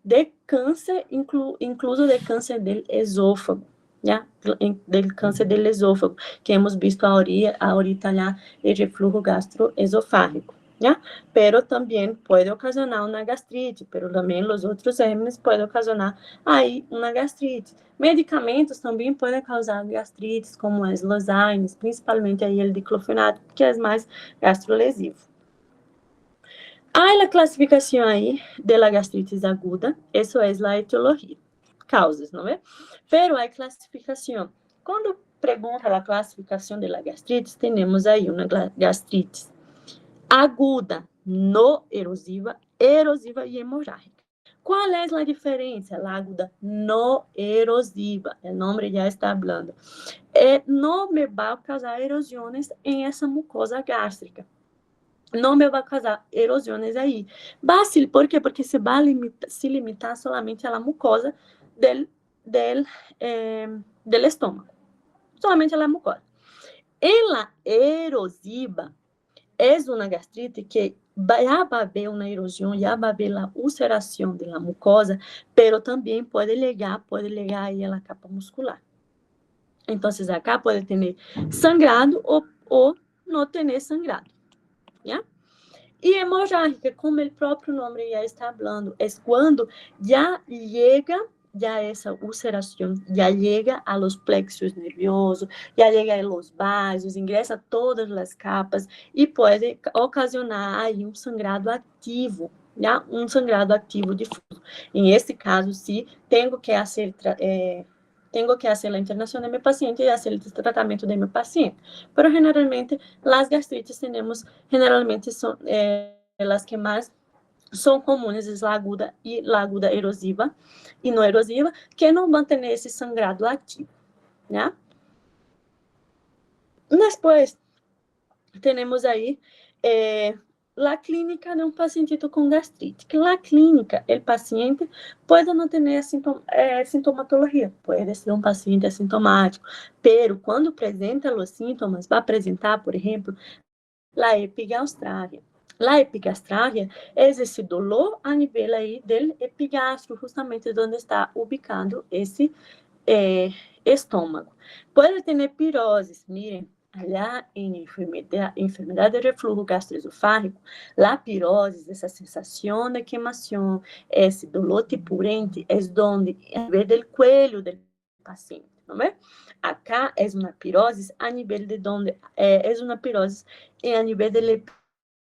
de câncer, incluso de câncer do esôfago, já? Del câncer do esôfago, que hemos visto ahorita já, o refluxo gastroesofágico, já? Pero também pode ocasionar uma gastrite, pero também os outros gérmenes podem ocasionar aí uma gastrite. Medicamentos também podem causar gastrites, como as losanes, principalmente aí o diclofenaco, que é mais gastrolesivo. Há a classificação aí da gastrite aguda, isso é a etiologia, causas, não é? Pero há classificação. Quando pergunta a classificação da gastrite, temos aí uma gastrite aguda, não erosiva, erosiva e hemorrágica. Qual é a diferença? A aguda não erosiva, o nome já está falando. Não me vai causar erosões em essa mucosa gástrica. Não me vai causar erosões aí. Fácil, por quê? Porque se vai se limitar somente à mucosa del estômago. Somente à mucosa. Em la erosiva, é uma gastrite que já vai haver uma erosão, já vai haver a ulceração da mucosa, pero também pode ligar aí a capa muscular. Então, acá pode ter sangrado ou não ter sangrado. Yeah? E hemorrágica, como o próprio nome já está falando, é quando já chega ya esa ulceración ya llega a los plexos nerviosos, ya llega a los vasos, ingresa a todas las capas y puede ocasionar aí um sangrado ativo, né? Um sangrado ativo difuso. Em esse caso, sí, tengo que hacer la internación de mi paciente y hacer el tratamiento de mi paciente. Pero generalmente las gastritis generalmente son las que más são comuns, es la aguda e la aguda erosiva e não erosiva, que não vão ter esse sangrado ativo, né? Depois, temos aí a clínica de um paciente com gastrite. Que na clínica, o paciente pode não ter sintomatologia, pode ser um paciente assintomático, pero quando apresenta os sintomas, vai apresentar, por exemplo, a epigastralgia. La epigastralgia é esse dolor a nível aí do epigastro, justamente onde está ubicado esse estômago. Pode ter piroses, miren, allá em enfermidade de reflujo gastroesofágico, la pirose, essa sensação de queimação, esse dolor tipurente, é onde, a nível do cuello do paciente, não é? Acá é uma pirose a nível de onde, é uma pirose a nível do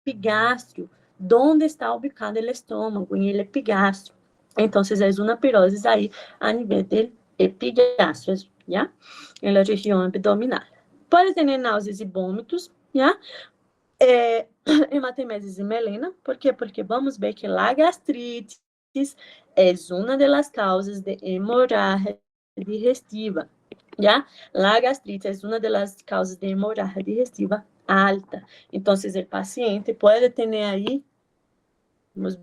epigastro, donde está ubicado o estômago, em el epigastro. Então, é uma pirose aí a nível do epigastro, já? Na região abdominal. Pode ter náuseas e vômitos, já? Hematemesis e melena. Por quê? Porque vamos ver que a gastrite é uma das causas de hemorragia digestiva, já? A gastrite é uma das causas de hemorragia digestiva alta. Então, o paciente pode ter aí, hemos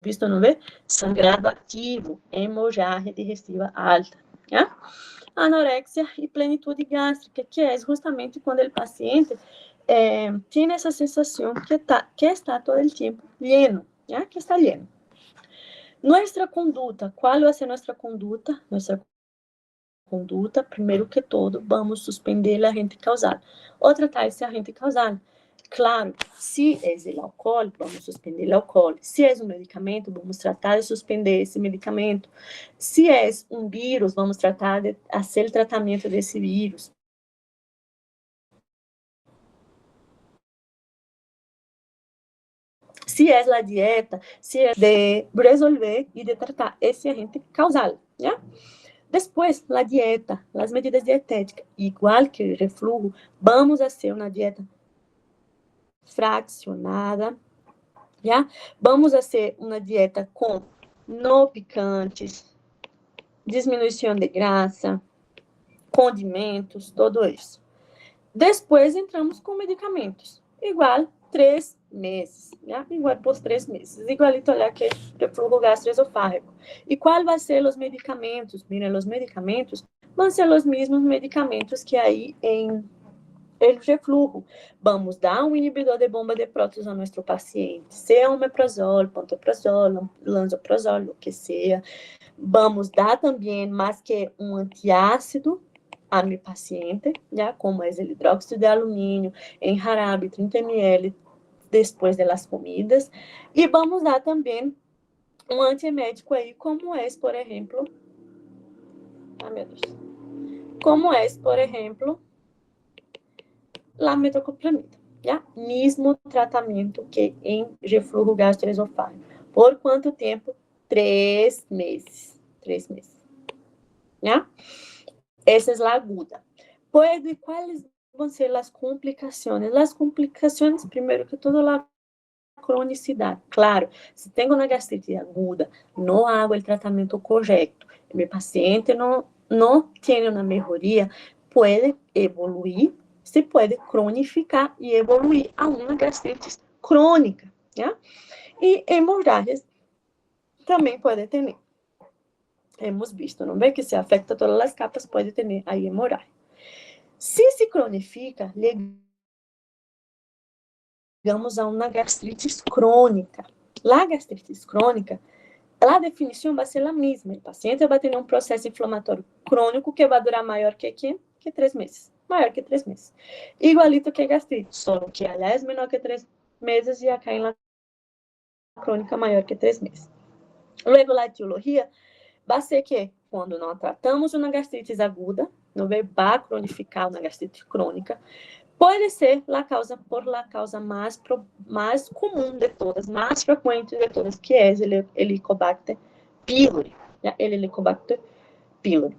visto, não vê? Sangrado ativo, hemorragia digestiva alta. Yeah? Anorexia e plenitude gástrica, que é justamente quando o paciente tem essa sensação que está todo o tempo lleno, yeah? Que está lleno. Nossa conduta, qual vai ser nossa conduta? Nossa conduta, primeiro que todo, vamos suspender a agente causal ou tratar esse agente causal. Claro, se é o álcool, vamos suspender o álcool. Se é um medicamento, vamos tratar de suspender esse medicamento. Se é um vírus, vamos tratar de fazer o tratamento desse vírus. Se é a dieta, se é de resolver e de tratar esse agente causal, né? Depois, a dieta, as medidas dietéticas, igual que o reflujo, vamos fazer uma dieta fraccionada, já? Vamos fazer uma dieta com não picantes, diminuição de graça, condimentos, tudo isso. Depois entramos com medicamentos, igual 3 meses, já? Igual por 3 meses, igualito olhar que reflujo gastroesofágico. E qual vai ser os medicamentos? Miren, os medicamentos vão ser os mesmos medicamentos que aí em el reflujo. Vamos dar um inibidor de bomba de prótons a nosso paciente, seja omeprazol, pantoprazol, lansoprazol, o que seja. Vamos dar também mais que um antiácido a meu paciente, já, como é o hidróxido de alumínio, em jarabe, 30 ml, depois das comidas. E vamos dar também um antiemético aí, como é, por exemplo... Ai, meu Deus. Como é, por exemplo... la metoclopramida, já? Mesmo tratamento que em reflujo gastroesofágico. Por quanto tempo? 3 meses. 3 meses. Já? Essa é a aguda. E quais vão ser as complicações? As complicações, primeiro que tudo, a cronicidade. Claro, se tenho uma gastrite aguda, não hago o tratamento correto, meu paciente não tem uma melhoria, pode evoluir, se pode cronificar e evoluir a uma gastrite crônica, né? E hemorragias também pode ter. Hemos visto, não vê que se afeta todas as capas, pode ter aí hemorragia. Se cronifica, chegamos a uma gastrite crônica. A gastrite crônica, a definição vai ser a mesma. O paciente vai ter um processo inflamatório crônico que vai durar maior que 3 meses. Maior que 3 meses. Igualito que a gastrite, só que ela é menor que 3 meses e a cai na crônica maior que 3 meses. Luego, a etiologia vai ser que quando não tratamos uma gastrite aguda, não vai cronificar uma gastrite crônica, pode ser a causa mais comum de todas, mais frequente de todas, que é o Helicobacter pylori. Helicobacter pylori.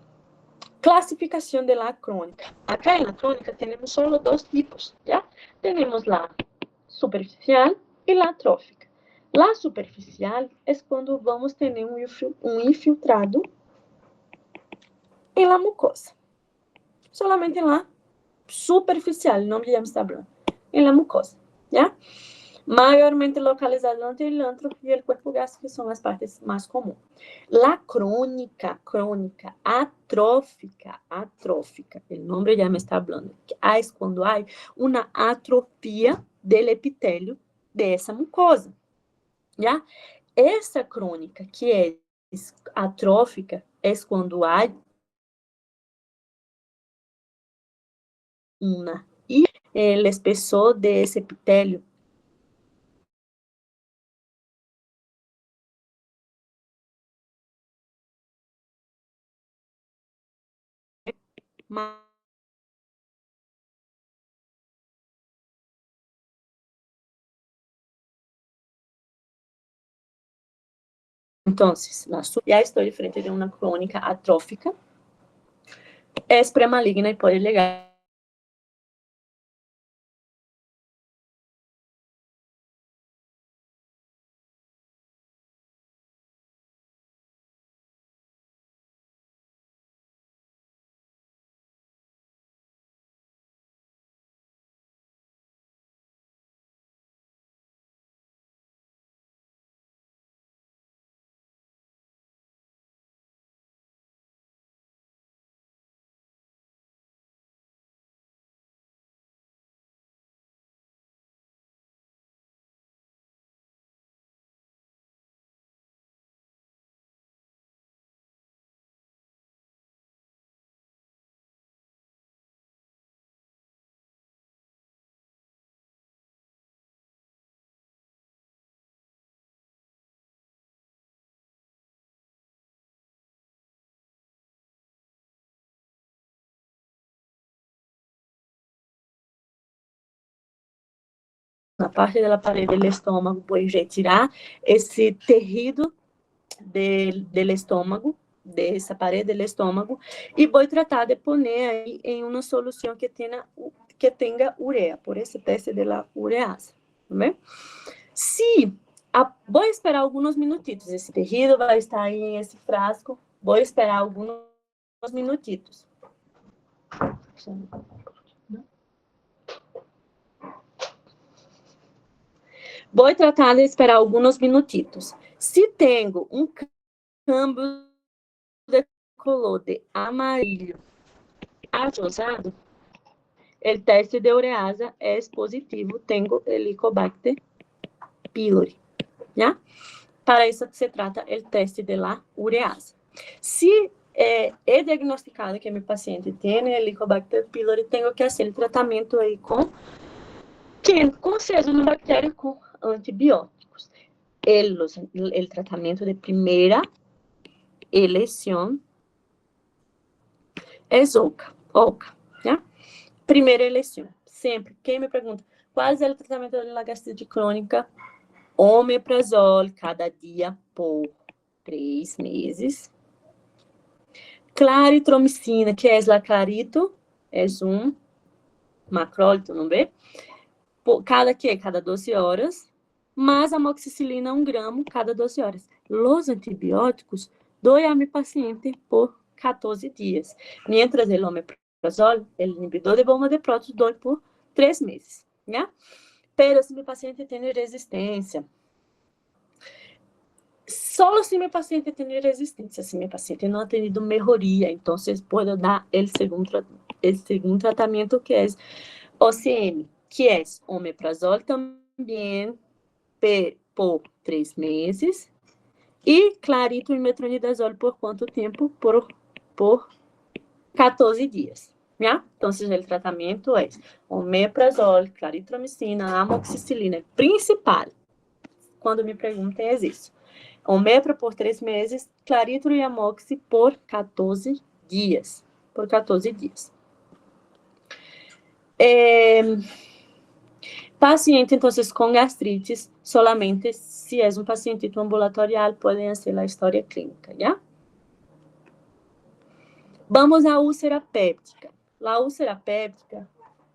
Classificação de la crônica. Acá en la crônica temos só dois tipos, ¿ya? Temos la superficial e la atrófica. La superficial é quando vamos ter um infiltrado em la mucosa. Solamente em la superficial, não digamos tablão, em la mucosa, ¿ya? Maiormente localizado entre el antro e o corpo gástrico, que são as partes mais comuns. La crônica, atrófica, o nome já me está falando, é quando há uma atrofia do epitélio dessa mucosa, ¿ya? Essa crônica, que é atrófica, é quando há uma e o espessor desse epitélio mais então, já estou diferente de uma crônica atrófica, é pré-maligna e pode ligar. Na parte da parede do estômago, vou retirar esse tecido do estômago, dessa parede do estômago, e vou tratar de pôr aí em uma solução que tenha ureia, por esse teste da urease, né? Vou esperar alguns minutitos, esse tecido vai estar aí em esse frasco, vou esperar alguns minutitos. Vou tratar de esperar alguns minutitos. Se tenho um câmbio de color de amarillo a rosado, o teste de urease é positivo, tenho Helicobacter pylori, ¿ya? Para isso se trata o teste de la urease. Se é diagnosticado que meu paciente tem Helicobacter pylori, tenho que fazer o tratamento aí com cesonobactéria com antibióticos. El tratamento de primeira eleição é OCA, ¿ya? Primeira eleição. Sempre. Quem me pergunta, qual é o tratamento da gastrite crônica? Omeprazol cada dia por 3 meses. Claritromicina, que é a clarito, é um macrólito, não vê? Cada 12 horas. Mas amoxicilina 1 gramo cada 12 horas. Os antibióticos dou a meu paciente por 14 dias. Mientras o omeprazol, o inibidor de bomba de prótons, dou por 3 meses. ¿Ya? Pero se meu paciente tem resistência, só se meu paciente tem resistência, se meu paciente não tem tido melhoria, então posso dar o segundo tratamento, que é OCM, que é omeprazol também por 3 meses, e clarito e metronidazol por quanto tempo? Por 14 dias. ¿Ya? Então, o tratamento é omeprazol, claritromicina, amoxicilina, principal. Quando me perguntam, é isso. Omepra por 3 meses, claritro e amoxi por 14 dias. Por 14 dias. Paciente, entonces, con gastritis, solamente si es un pacientito ambulatorial, pueden hacer la historia clínica, ¿ya? Vamos a úlcera péptica. La úlcera péptica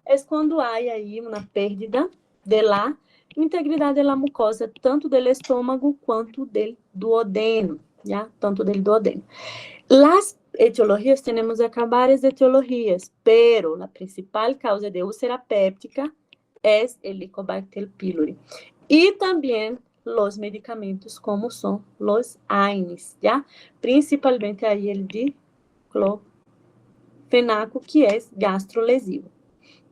es cuando hay ahí una pérdida de la integridad de la mucosa, tanto del estómago quanto del duodeno, ¿ya? Tanto del duodeno. Las etiologías, tenemos acá varias etiologías, pero la principal causa de úlcera péptica es el Helicobacter pylori. Y también los medicamentos como son los AINES, ¿ya? Principalmente ahí el diclofenaco, que es gastrolesivo.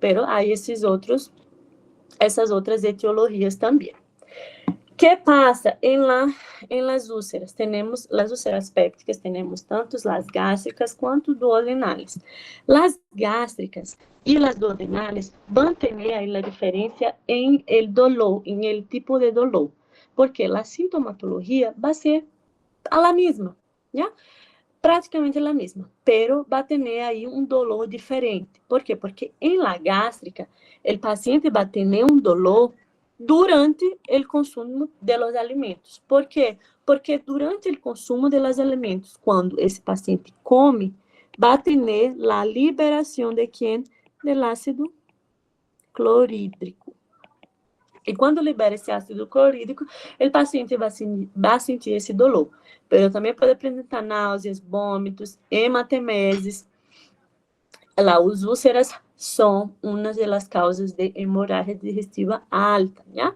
Pero hay esas otras etiologías también. ¿Qué pasa en las úlceras? Tenemos las úlceras pépticas, tenemos tanto las gástricas quanto duodenales. Las gástricas y las duodenales van a tener ahí la diferencia en el dolor, en el tipo de dolor, porque la sintomatología va a ser a la misma, ¿ya? Prácticamente la misma, pero va a tener ahí un dolor diferente. ¿Por qué? Porque en la gástrica, el paciente va a tener un dolor durante el consumo de los alimentos. ¿Por qué? Porque durante el consumo de los alimentos, cuando ese paciente come, va a tener la liberación de ¿quién? Del ácido clorhídrico. Y cuando libera esse ácido clorídrico, o paciente vai sentir esse dolor. Pero também pode apresentar náuseas, vômitos, hematemeses. Las úlceras são uma das causas de hemorragia digestiva alta, ¿ya?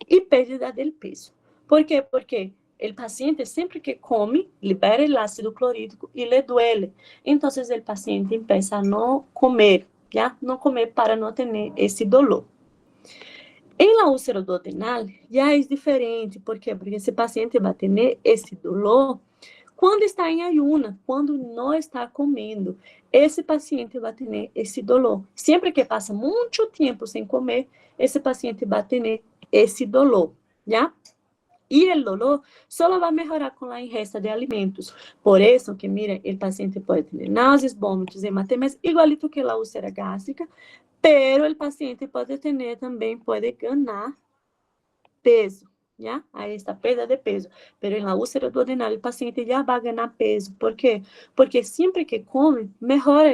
E pérdida del peso. ¿Por quê? Porque o paciente, sempre que come, libera o ácido clorídrico e le duele. Então, o paciente começa a não comer, ¿ya? Não comer para não ter esse dolor. Em la úlcera duodenal, já é diferente. Por quê? Porque esse paciente vai ter esse dolor quando está em ayuna, quando não está comendo. Esse paciente vai ter esse dolor. Sempre que passa muito tempo sem comer, esse paciente vai ter esse dolor, já? E o dolor só vai melhorar com a ingesta de alimentos. Por isso que, mira, o paciente pode ter náuseas, vômitos, hematemeses, igualito que a úlcera gástrica, pero el paciente puede tener también, puede ganar peso, ¿ya? Ahí está, pérdida de peso. Pero en la úlcera duodenal el paciente ya va a ganar peso. ¿Por qué? Porque siempre que come, mejora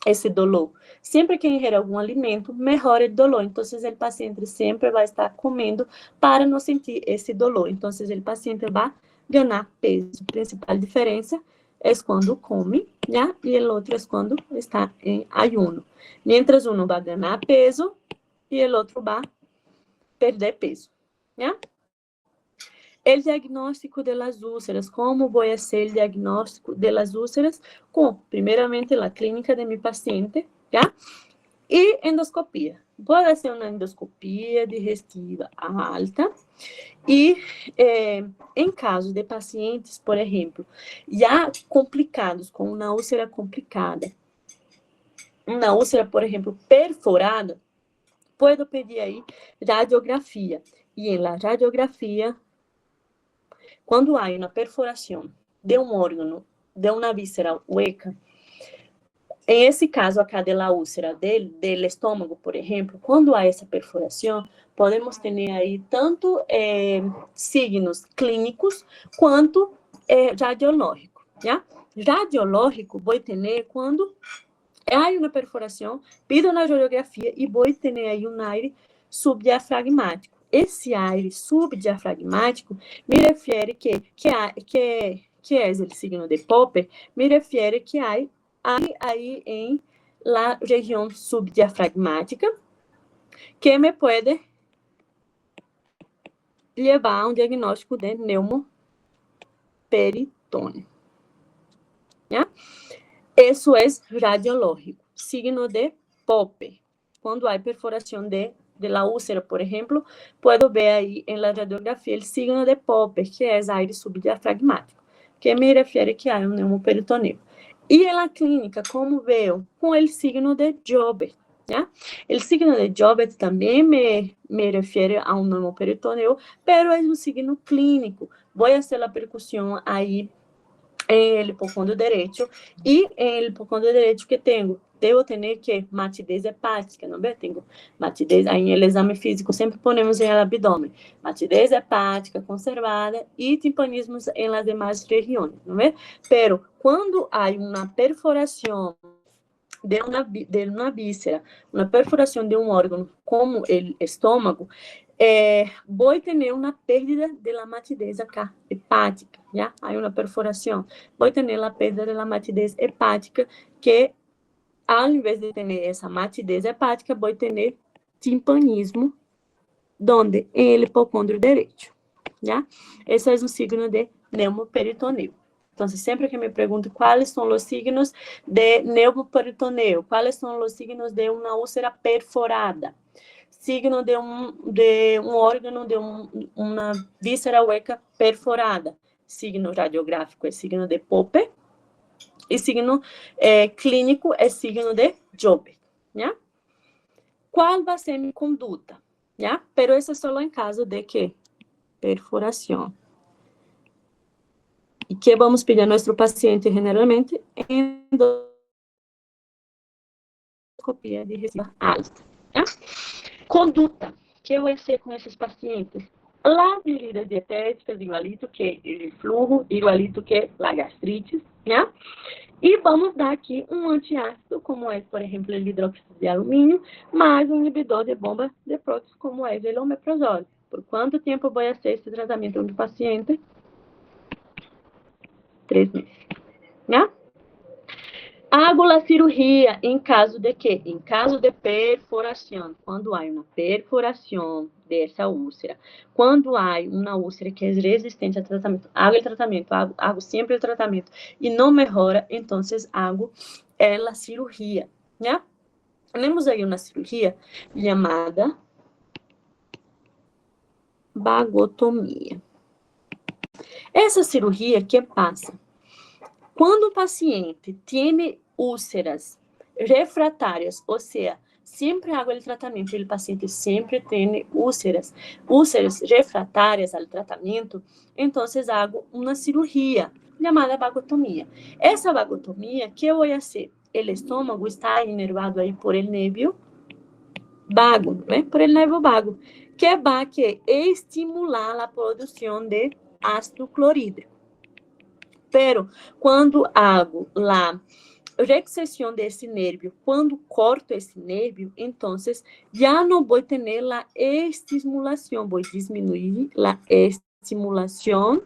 esse dolor. Sempre que ingerir algum alimento, melhora o dolor. Então, o paciente sempre vai estar comendo para não sentir esse dolor. Então, o paciente vai ganhar peso. A principal diferença é quando come, né? E o outro é quando está em ayuno. Mientras um vai ganhar peso e o outro vai perder peso, né? O diagnóstico de las úlceras. Como vou fazer o diagnóstico de las úlceras? Com, primeiramente, a clínica de mi paciente, ¿ya? E endoscopia. Vou fazer uma endoscopia digestiva alta. E, em caso de pacientes, por exemplo, já complicados, com uma úlcera complicada, uma úlcera, por exemplo, perforada, posso pedir aí radiografia. E na radiografia, quando há uma perfuração de um órgão, de uma víscera hueca, em esse caso acá de la úlcera del estômago, por exemplo, quando há essa perfuração, podemos ter aí tanto signos clínicos quanto radiológico, já? Radiológico vou ter quando há uma perfuração, pido na radiografia e vou ter aí um aire subdiafragmático. Esse aire subdiafragmático me refere que é o signo de Popper, me refere que há aí em la região subdiafragmática que me pode levar a um diagnóstico de pneumoperitônio. ¿Ya? Isso é radiológico, signo de Popper. Quando há perfuração de la úlcera, por exemplo, puedo ver aí em la radiografia o signo de Popper, que é aire subdiafragmático, que me refere que há um pneumoperitônio. E na clínica, como veio? Com o signo de Joubert. ¿ya? El signo de Jobbet también me refiere a un neumoperitoneo, pero es un signo clínico. Voy a hacer la percusión ahí en el hipocondrio derecho, y en el hipocondrio derecho que tengo, debo tener que matidez hepática, ¿no ve? Tengo matidez, aí en el exame físico sempre ponemos en el abdomen, matidez hepática conservada y timpanismos en las demás regiones, ¿no ve? Pero cuando hay una perforación de uma víscera, uma perfuração de um órgão como o estômago, vou ter uma pérdida da matidez acá, hepática, já? Há uma perfuração, vou ter a perda da matidez hepática, que ao invés de ter essa matidez hepática, vou ter timpanismo, donde? Em el hipocondrio derecho, já? Esse é um signo de neumoperitoneu. Então, sempre que me perguntam quais são os signos de neumoperitoneu, quais são os signos de uma úlcera perforada, signo de um órgão, de uma víscera hueca perforada, signo radiográfico é signo de Pope, e signo clínico é signo de Jobbet, né? Qual vai ser minha conduta? ¿Ya? Pero eso es solo en caso de que perforación. ¿Y qué vamos a pedir a nuestro paciente generalmente? Endoscopia digestiva alta. ¿Ya? Conduta. ¿Qué voy a hacer con esos pacientes? Las medidas dietéticas, igualito que el flujo, igualito que la gastritis, ¿ya? E vamos dar aqui um antiácido, como é, por exemplo, o hidróxido de alumínio, mais um inibidor de bomba de prótons, como é o omeprazole. Por quanto tempo vai ser esse tratamento do paciente? 3 meses. Né? Hago a cirurgia em caso de quê? Em caso de perfuração. Quando há uma perfuração dessa úlcera, quando há uma úlcera que é resistente ao tratamento, hago o tratamento, hago sempre o tratamento e não melhora, então hago a cirurgia. Né? Temos aí uma cirurgia chamada vagotomia. Essa cirurgia, que passa? Quando o paciente tem úlceras refratárias, ou seja, sempre hago o tratamento, o paciente sempre tem úlceras refratárias ao tratamento, então hago uma cirurgia chamada vagotomia. Essa vagotomia, que eu vou fazer? O estômago está inervado aí por el nervio vago, né? Por el nervio vago, que vai estimular a produção de ácido clorídrico. Pero, quando hago a reexcessão desse nervio, quando corto esse nervio, então, já não vou ter a estimulação, vou diminuir a estimulação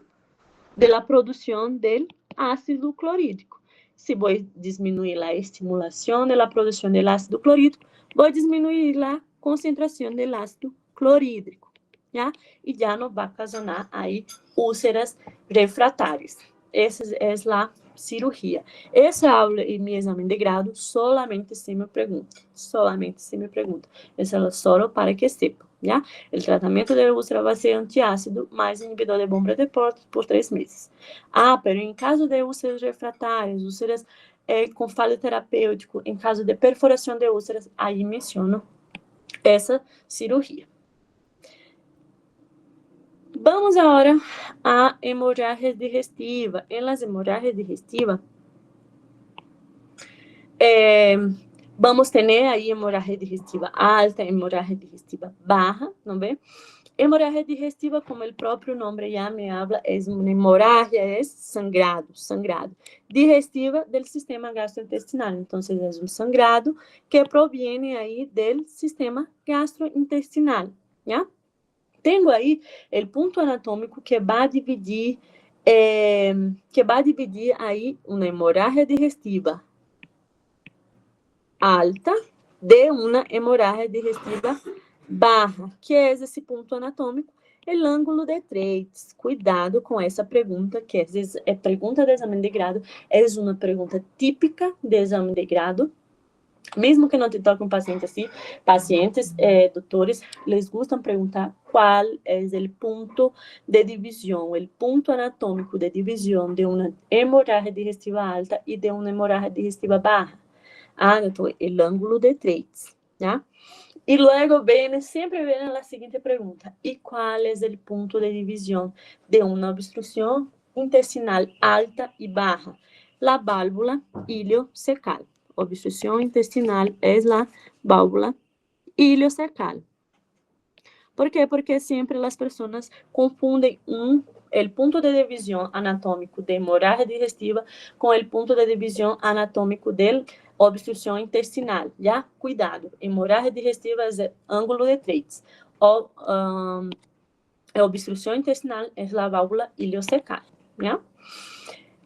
da produção do ácido clorídrico. Se vou diminuir a estimulação da produção do ácido clorídrico, vou diminuir a concentração do ácido clorídrico, já? E já não vai ocasionar aí úlceras refratárias. Essa é a cirurgia. Essa aula e meu exame de grado solamente se me pergunta. Essa é só para que sepa, já? O tratamento da úlcera vai ser antiácido mais inibidor de bomba de prótons por 3 meses. Pero em caso de úlceras refratárias, úlceras com falha terapêutico, em caso de perfuração de úlceras, aí menciono essa cirurgia. Vamos agora a hemorragia digestiva. Em las hemorragias digestivas, vamos ter aí hemorragia digestiva alta, hemorragia digestiva baja, não vê? Hemorragia digestiva, como o próprio nome já me habla, é uma hemorragia, é sangrado. Digestiva do sistema gastrointestinal. Então, é um sangrado que proviene aí do sistema gastrointestinal, já? Tenho aí o ponto anatômico que vai dividir aí uma hemorragia digestiva alta de uma hemorragia digestiva baja, que é esse ponto anatômico, o ângulo de Treitz. Cuidado com essa pergunta, que às vezes é pergunta de exame de grado, é uma pergunta típica de exame de grado. Mesmo que não te toque um paciente assim, pacientes, doutores, les gustam perguntar qual é o ponto de divisão, o ponto anatômico de divisão de uma hemorragia digestiva alta e de uma hemorragia digestiva baja. Então, o ângulo de Treitz. ¿ya? Y luego siempre viene la siguiente pregunta: ¿y cuál es el punto de división de una obstrucción intestinal alta y baja? La válvula iliocecal. Obstrucción intestinal es la válvula iliocecal. ¿Por qué? Porque siempre las personas confunden el punto de división anatómico de hemorragia digestiva con el punto de división anatómico de obstrucción intestinal. ¿Ya? Cuidado, hemorragia digestiva es el ángulo de Treitz. O obstrucción intestinal es la válvula iliocecal. ¿Ya?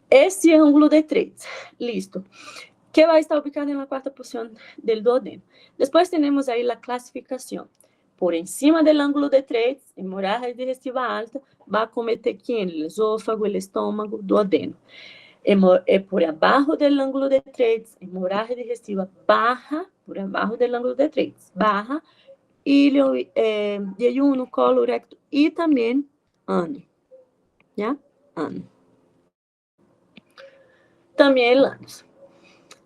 Esse ângulo de Treitz, listo, que vai estar ubicado en la cuarta posición del duodeno. Después tenemos ahí la clasificación. Por encima del ángulo de Treitz, hemorragia digestiva alta, va a cometer ¿quién? El esófago, el estómago, duodeno. Por abajo del ángulo de Treitz, hemorragia digestiva baja, por abajo del ángulo de Treitz, baja, ilho, jejunum, colo, recto y también ano, ¿ya? Ano. También el ânus.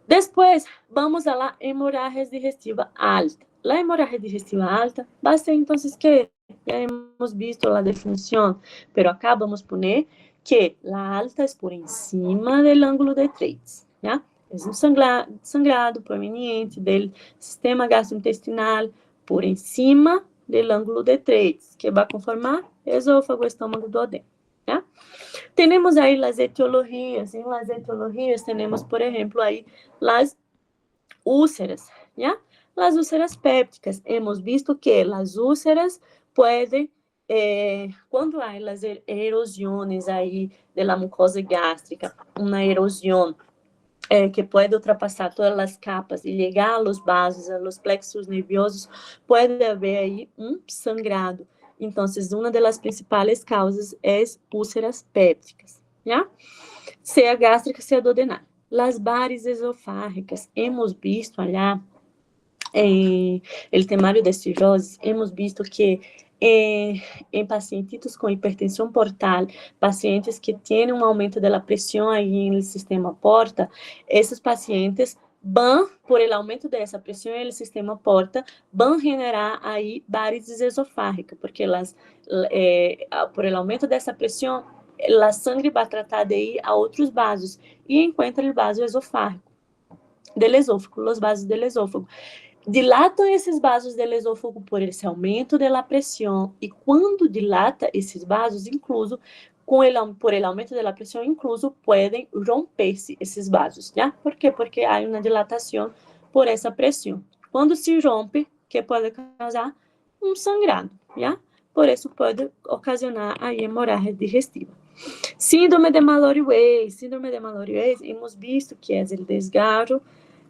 Después, vamos a la hemorragia digestiva alta. La hemorragia digestiva alta va a ser entonces que ya hemos visto la definición, pero acá vamos a poner que la alta es por encima del ángulo de Treitz, ¿ya? Es un sangrado proveniente del sistema gastrointestinal por encima del ángulo de Treitz, que va a conformar esófago, estômago, duodeno, ¿ya? Tenemos ahí las etiologías. En las etiologías tenemos, por ejemplo, ahí las úlceras, ¿ya? Las úlceras pépticas. Hemos visto que las úlceras pueden, cuando hay las erosiones ahí de la mucosa gástrica, una erosión que puede ultrapassar todas las capas y llegar a los vasos, a los plexos nerviosos, puede haber ahí un sangrado. Entonces, una de las principales causas es úlceras pépticas, ¿ya? Sea gástrica, sea duodenal. Las varizes esofágicas, hemos visto allá en el temario de cirrosis, hemos visto que em pacientitos com hipertensão portal, pacientes que têm um aumento da pressão aí no sistema porta, esses pacientes vão, por el aumento dessa pressão no sistema porta, vão generar aí varizes esofágicas, porque por el aumento dessa pressão, a sangre vai tratar de ir a outros vasos, e encontra o vaso esofágico, del esófago, os vasos del esófago. Dilatam esses vasos do esôfago por esse aumento da pressão, e quando dilata esses vasos, incluso por el aumento da pressão, incluso podem romper-se esses vasos, ¿ya? ¿Por quê? Porque há uma dilatação por essa pressão. Quando se rompe, que pode causar um sangrado, ¿ya? Por isso pode ocasionar a hemorragia digestiva. Síndrome de Mallory-Weiss, hemos visto que é o desgarro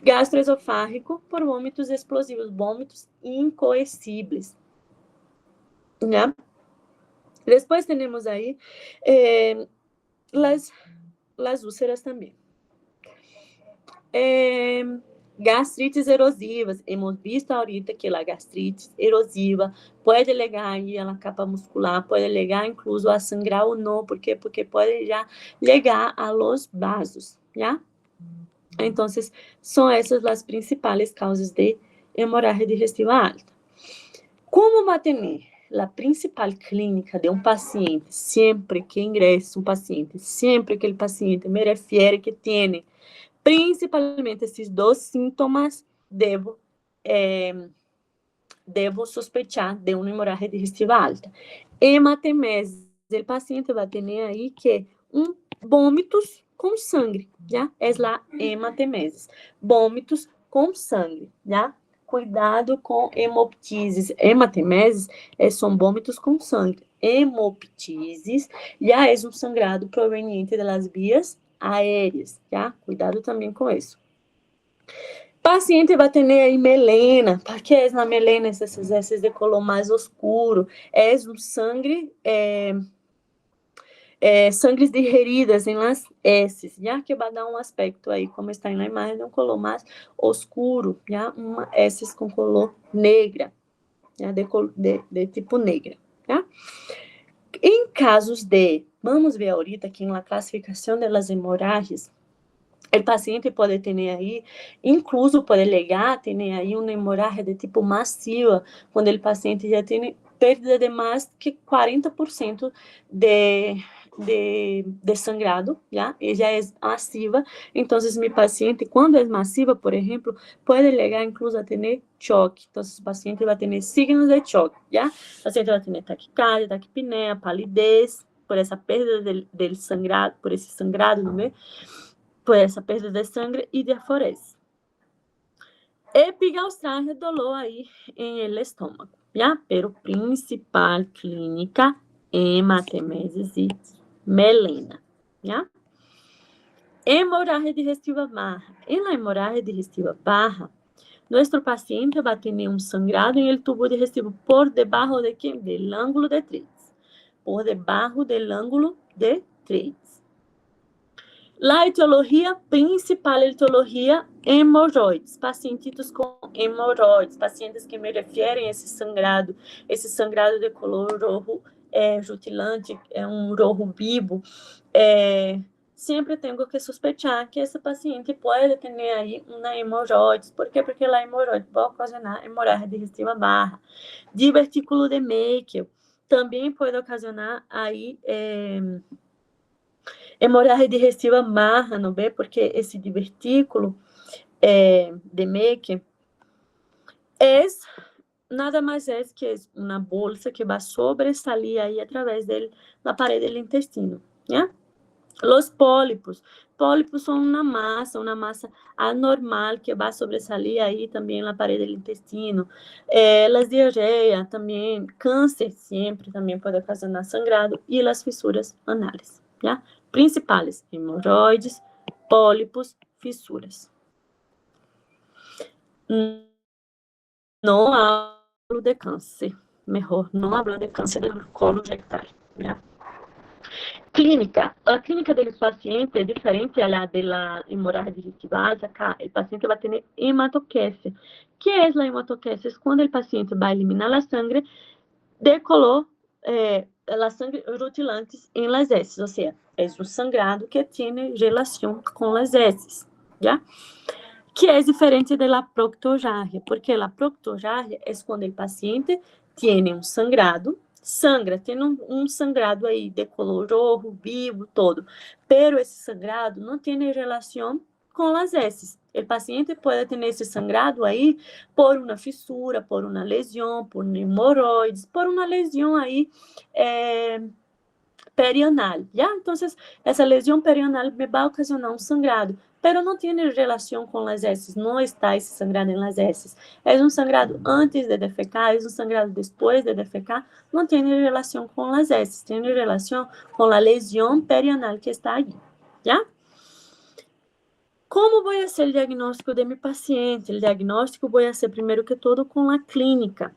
gastroesofágico por vômitos explosivos, vômitos incoercíveis, ¿ya? Depois temos aí las úlceras também. Gastrites erosivas, hemos visto ahorita que a gastrite erosiva pode legar aí a capa muscular, pode legar incluso a sangrar ou não, porque pode já legar a los vasos, ¿ya? Entonces, son esas las principales causas de hemorragia digestiva alta. ¿Cómo mantener la principal clínica de un paciente siempre que ingresa un paciente, siempre que el paciente me refiere que tiene principalmente esses dos síntomas, devo sospechar de uma hemorragia digestiva alta? Hematemeses, o paciente vai ter aí que vômitos com sangue, já? É lá hematemeses, vômitos com sangue, já? Cuidado com hemoptises. Hematemeses são vômitos com sangue. Hemoptises já é um sangrado proveniente das vias aéreas, já? Cuidado também com isso. Paciente vai ter aí melena, porque é na melena esses de color mais escuro, é um sangue, sangres de heridas em las heces, já que vai dar um aspecto aí, como está na imagem, de um color mais oscuro, já, uma heces com color negra, já, de tipo negra, já. Em casos vamos ver ahorita que na classificação das hemorragias, o paciente pode ter aí, incluso pode alegar, ter aí uma hemorragia de tipo massiva, quando o paciente já tem perda de mais que 40% de sangrado, já? E já é massiva. Então, meu paciente, quando é massiva, por exemplo, pode alegar incluso a ter choque. Então, o paciente vai ter signos de choque, já? O paciente vai ter taquicardia, taquipneia, palidez, por essa perda del sangrado, por esse sangrado, não é? Por essa perda de sangue e diaforese. Epigaustralgia, dolor aí em el estômago, já? Pero principal clínica, hematemesis e melena, já? Hemorragia digestiva baja. En la hemorragia digestiva baja, nuestro paciente va a tener un sangrado en el tubo digestivo por debajo de qué? Del ángulo de Treitz. Por debajo del ángulo de Treitz. La etiologia principal, etiologia hemorroides, pacientitos com hemorroides, pacientes que me referem a esse sangrado de color rojo rutilante, um rojo vivo, sempre tenho que sospechar que esse paciente pode ter aí uma hemorroides. Por quê? Porque a hemorroide pode ocasionar hemorragia digestiva baja. Divertículo de Meckel também pode ocasionar aí hemorragia digestiva baja, não é? Porque esse divertículo de Meckel nada mais é que uma bolsa que vai sobressalir aí através da parede do intestino, né? Os pólipos são uma massa anormal que vai sobressalir aí também na parede do intestino. As diarreias também, câncer sempre também pode ocasionar sangrado e as fissuras anais, né? Principais, hemorroides, pólipos, fissuras. Não hablo de câncer, melhor, não hablo de câncer do colo rectal, né? Clínica. A clínica del paciente é diferente a la de la hemorragia digestiva. Acá, o paciente vai ter hematoquesia. Que é a hematoquesia? É quando o paciente vai eliminar a sangue de color, a sangue rutilante em las heces, ou seja, é um sangrado que tem relação com as heces, já? Que é diferente da proctorragia, porque a proctorragia é quando o paciente tem um sangrado, tem um sangrado aí de color rojo, vivo, todo, pero esse sangrado não tem relação com as heces. O paciente pode ter esse sangrado aí por uma fissura, por uma lesão, por hemorroides, por uma lesão aí perianal, já? Então, essa lesão perianal me vai ocasionar um sangrado, pero não tem relação com as heces, não está esse sangrado em las heces. É um sangrado antes de defecar, é um sangrado depois de defecar, não tem relação com as heces, tem relação com a lesão perianal que está aí, já? Como vou fazer o diagnóstico de meu paciente? O diagnóstico vou fazer primeiro que todo com a clínica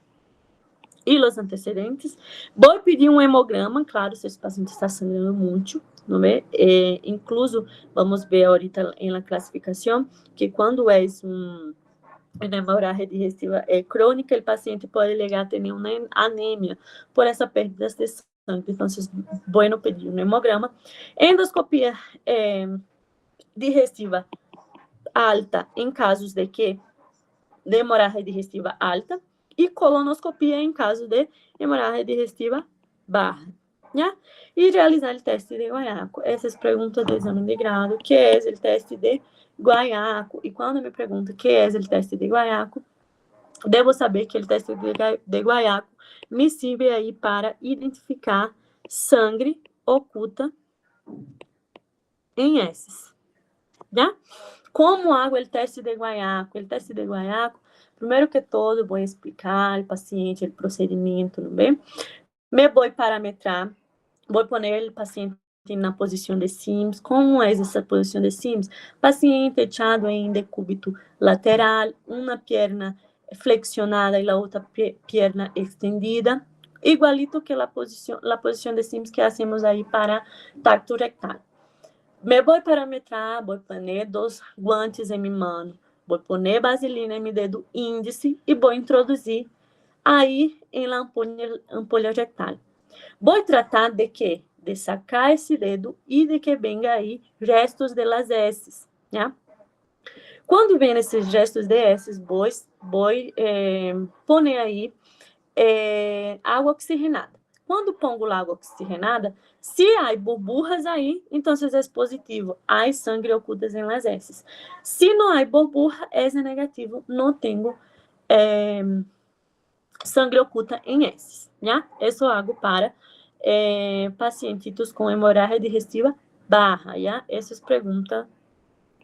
e os antecedentes. Vou pedir um hemograma, claro, se esse paciente está sangrando muito, não é? Incluso, vamos ver ahorita em la classificação, que quando é uma hemorragia digestiva crônica, o paciente pode alegar ter uma anemia por essa perda de sangue. Então, bueno pedir um hemograma. Endoscopia digestiva alta, em casos de hemorragia digestiva alta, e colonoscopia em caso de hemorragia digestiva baixa, né? E realizar o teste de Guaiaco. Essas perguntas do exame de grado, que é o teste de Guaiaco? E quando me pergunta que é o teste de Guaiaco, devo saber que o teste de Guaiaco me serve aí para identificar sangue oculta em heces, né? Como hago o teste de Guaiaco? O teste de Guaiaco, primeiro que todo, vou explicar ao paciente o procedimento, não bem? Me vou parametrar, vou pôr o paciente na posição de Sims. Como é essa posição de Sims? Paciente echado em decúbito lateral, uma perna flexionada e a outra perna extendida, igualito que a posição de Sims que hacemos aí para tacto rectal. Me vou parametrar, vou pôr 2 guantes em minha mão, vou pôr vaselina em meu dedo índice e vou introduzir aí em la ampolha rectal. Vou tratar de quê? De sacar esse dedo e de que venga aí restos de las heces, já? Quando vem esses gestos desses, põe aí água oxigenada. Quando pongo água oxigenada, se há burbujas aí, então é positivo. Há sangue ocultas em las heces. Se não há burbuja, é negativo. Não tenho sangue oculta em heces. Já? Isso hago para pacientitos com hemorragia digestiva baja. Já? Essa é pergunta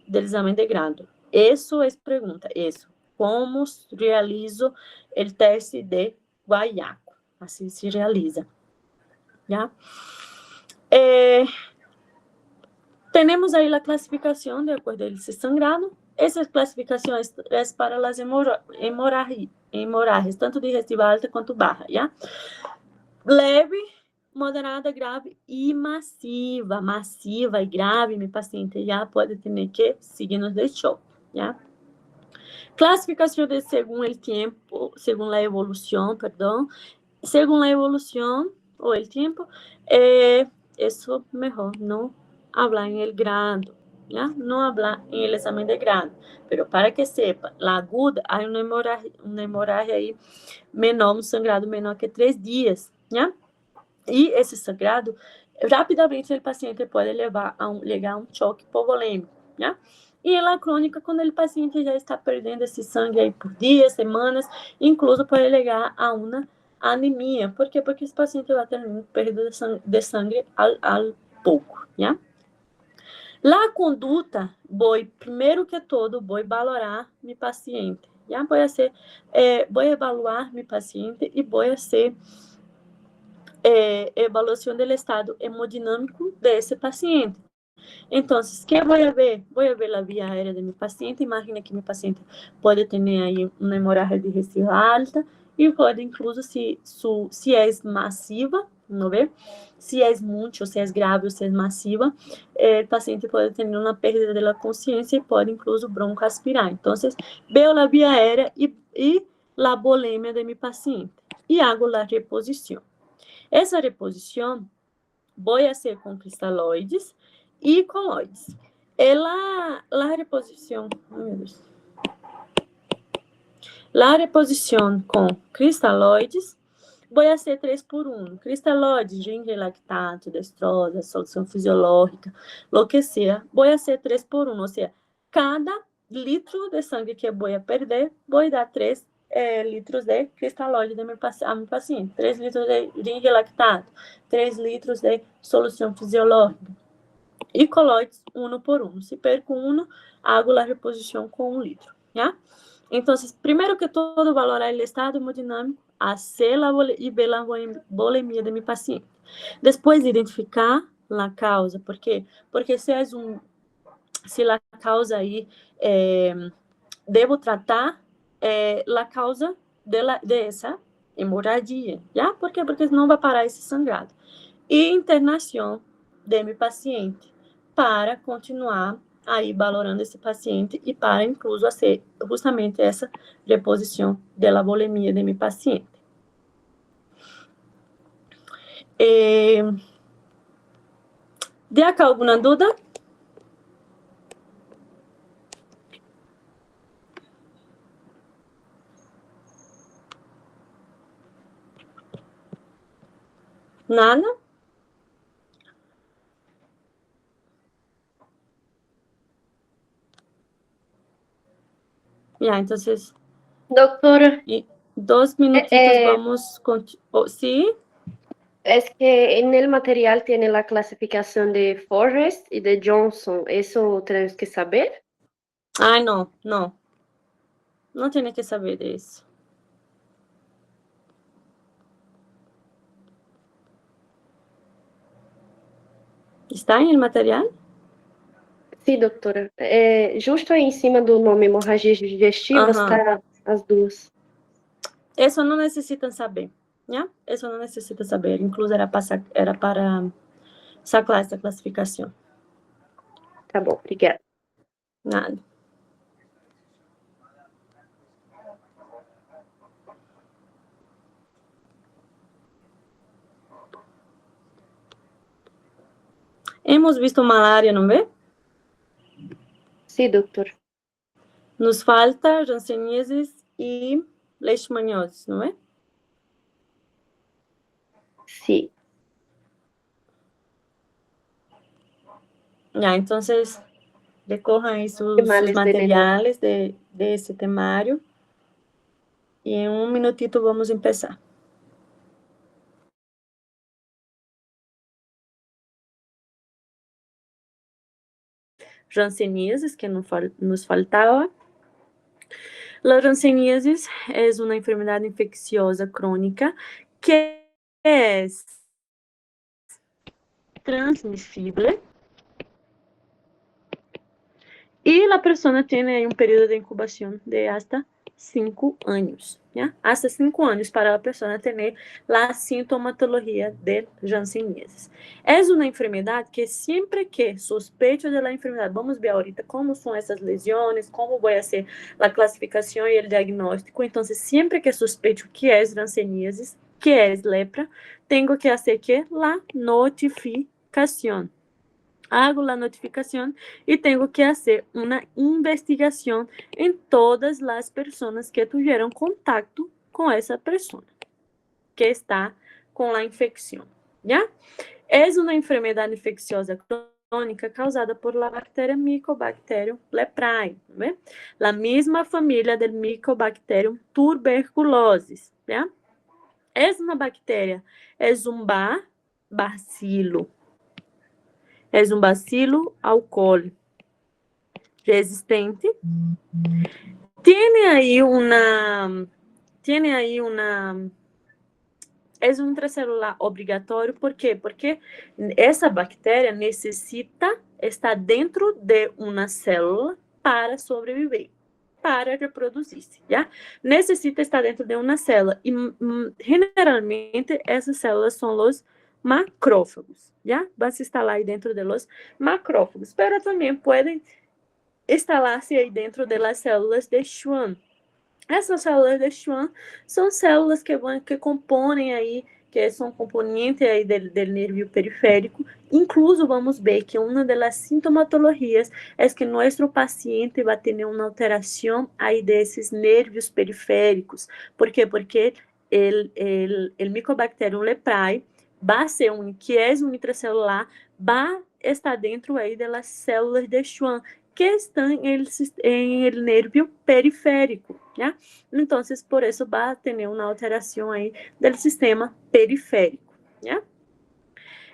do exame de grado. Isso é pergunta. Isso. Como realizo o teste de Guaiaco? Assim se realiza. ¿Ya? Tenemos ahí la clasificación de acuerdo a ese sangrado. Essa classificação é para as hemorragias, tanto digestiva alta quanto baixa, já? Leve, moderada, grave e massiva. Massiva e grave, meu paciente já pode ter que signos de choque, já? Classificação de según el tiempo, según la evolución, perdão. Según la evolución o el tiempo, eso mejor no hablar en el grado, ¿ya? No hablar en el examen de grado. Pero para que sepa, la aguda, hay una hemorragia ahí menor, un sangrado menor que 3 dias, ¿ya? E esse sangrado, rapidamente o paciente pode levar a um choque hipovolêmico, ¿ya? E na crônica, quando o paciente já está perdendo esse sangue aí por dias, semanas, incluso pode levar a uma anemia. Por quê? Porque esse paciente vai ter perda de sangue ao pouco, ¿ya? La conduta, primeiro que todo, vou valorar meu paciente, ¿ya? Vou evaluar meu paciente e vou fazer evaluação do estado hemodinâmico desse paciente. Então, que vou ver? Vou ver a via aérea do meu paciente. Imagina que meu paciente pode ter aí uma hemorragia digestiva alta e pode, incluso, se é massiva, não vê? Se é muito, ou se é grave, ou se é massiva, o paciente pode ter uma perda da consciência e pode, incluso, broncoaspirar. Então, vejo a via aérea e a bolemia de meu paciente. E hago a reposição. Essa reposição vou fazer com cristalóides e coloides. La reposição, la reposição com cristalóides, vou fazer 3x1. Cristalóides, ginge lactato, destrosa, solução fisiológica, lo que seja, vou fazer 3x1, ou seja, cada litro de sangue que vou perder, vou dar 3 litros de cristalóide a meu paciente, 3 litros de ginge lactato, 3 litros de solução fisiológica. E coloides 1 por 1. Se perco 1, hago a reposição com 1 litro. ¿Ya? Então, primeiro que todo, valorar o estado hemodinâmico, hacer e ver a bolemia de meu paciente. Depois, identificar a causa. Por quê? Porque se a causa aí, devo tratar a causa dessa hemorragia. ¿Ya? Por quê? Porque não vai parar esse sangrado. E internação de meu paciente, para continuar aí valorando esse paciente e para, incluso, fazer justamente essa reposição da bolemia de meu paciente. De acá alguma dúvida? Nada? Ya, entonces, Doctora, 2 minutitos vamos continuar. ¿Sí? es que en el material tiene la clasificación de Forrest y de Johnson. ¿Eso tenemos que saber? Ai, não, não. Não tem que saber disso. Está em material? Sim, doutora. Justo aí em cima do nome hemorragias digestivas, tá as duas. Isso não necessitam saber, né? Isso não necessita saber. Incluso era para sacar essa classificação. Tá bom, obrigada. Nada. Hemos visto malária, não vê? Sí, doctor. Nos falta hanseníasis e leishmaniose, não é? Sí. Ya, entonces, recojan aí sus Males venenosos. materiales de esse temário. E em um minutito vamos começar. Hanseníasis, que nos faltava. La hanseníasis es una enfermedad infecciosa crónica que es transmisible y la persona tiene un periodo de incubación de hasta 5 años, ¿ya? Hasta 5 años para la persona tener la sintomatología de hanseníasis. Es una enfermedad que siempre que sospecho de la enfermedad, vamos ver ahorita cómo son esas lesiones, cómo voy a hacer la clasificación y el diagnóstico. Entonces, siempre que sospecho que es hanseníasis, que es lepra, tengo que hacer que la notificación. Hago la notificación y tengo que hacer una investigación en todas las personas que tuvieron contacto con esa persona que está con la infección, ¿ya? Es una enfermedad infecciosa crónica causada por la bacteria Mycobacterium leprae, ¿ve? La misma familia del Mycobacterium tuberculosis, ¿ya? Es una bacteria, es un bacilo. É um bacilo alcoólico resistente. Tiene ahí una es un intracelular obligatorio. ¿Por quê? Porque essa bactéria necessita estar dentro de uma célula para sobreviver, para reproduzir-se, já? Necessita estar dentro de uma célula e generalmente essas células são os macrófagos, já? Vai se instalar aí dentro de los macrófagos, pero também podem instalar-se aí dentro das células de Schwann. Essas células de Schwann são células que compõem aí, que são componentes aí do nervio periférico. Incluso vamos ver que uma das sintomatologias é que nosso paciente vai ter uma alteração aí desses nervios periféricos. Por quê? Porque o Mycobacterium leprae vai ser que é um intracelular, vai estar dentro aí das células de Schwann, que estão em el nervio periférico, ¿ya? Entonces, por eso va a tener una alteración ahí del sistema periférico, ¿ya?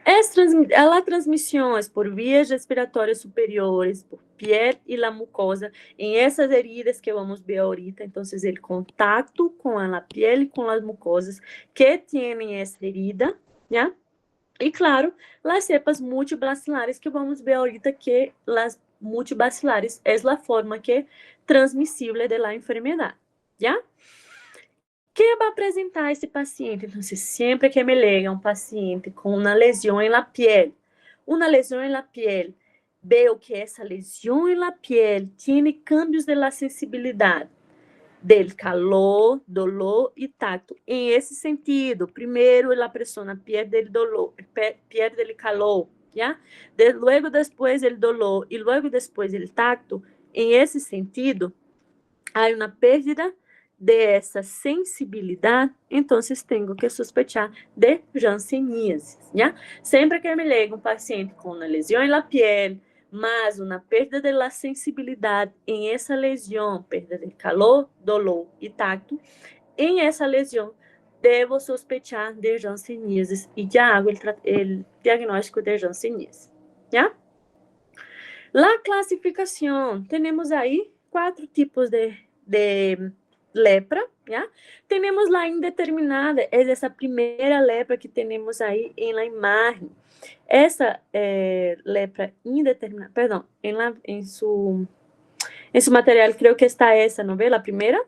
La transmisión es por vías respiratorias superiores, por piel y la mucosa, en esas heridas que vamos ver ahorita. Entonces, el contacto con la piel y con las mucosas que tienen esa herida, ¿ya? Y claro, las cepas multibacilares que vamos ver ahorita, que las multibacilares es la forma que transmisible de la enfermedad, ¿ya? ¿Qué va a presentar esse paciente? Entonces, siempre que me llega un paciente con una lesión en la piel, veo que esa lesión en la piel tiene cambios de la sensibilidad, del calor, dolor y tacto. En ese sentido, primero la persona pierde el dolor, pierde el calor, ¿ya? Luego después el dolor y luego después el tacto. En ese sentido, hay una pérdida de esa sensibilidad, entonces tengo que sospechar de hanseníasis, ¿ya? Siempre que me llega un paciente con una lesión en la piel, mas uma perda da sensibilidade em essa lesão, perda de calor, dolor e tacto, em essa lesão, devo sospechar de hanseníasis e já hago o diagnóstico de hanseníasis, ¿ya? La classificação, temos aí 4 tipos de lepra, ¿ya? Temos la indeterminada, é essa primeira lepra que temos aí em la imagem. Essa lepra indeterminada, perdão, em su material creo que está essa, ¿no ve? La primera.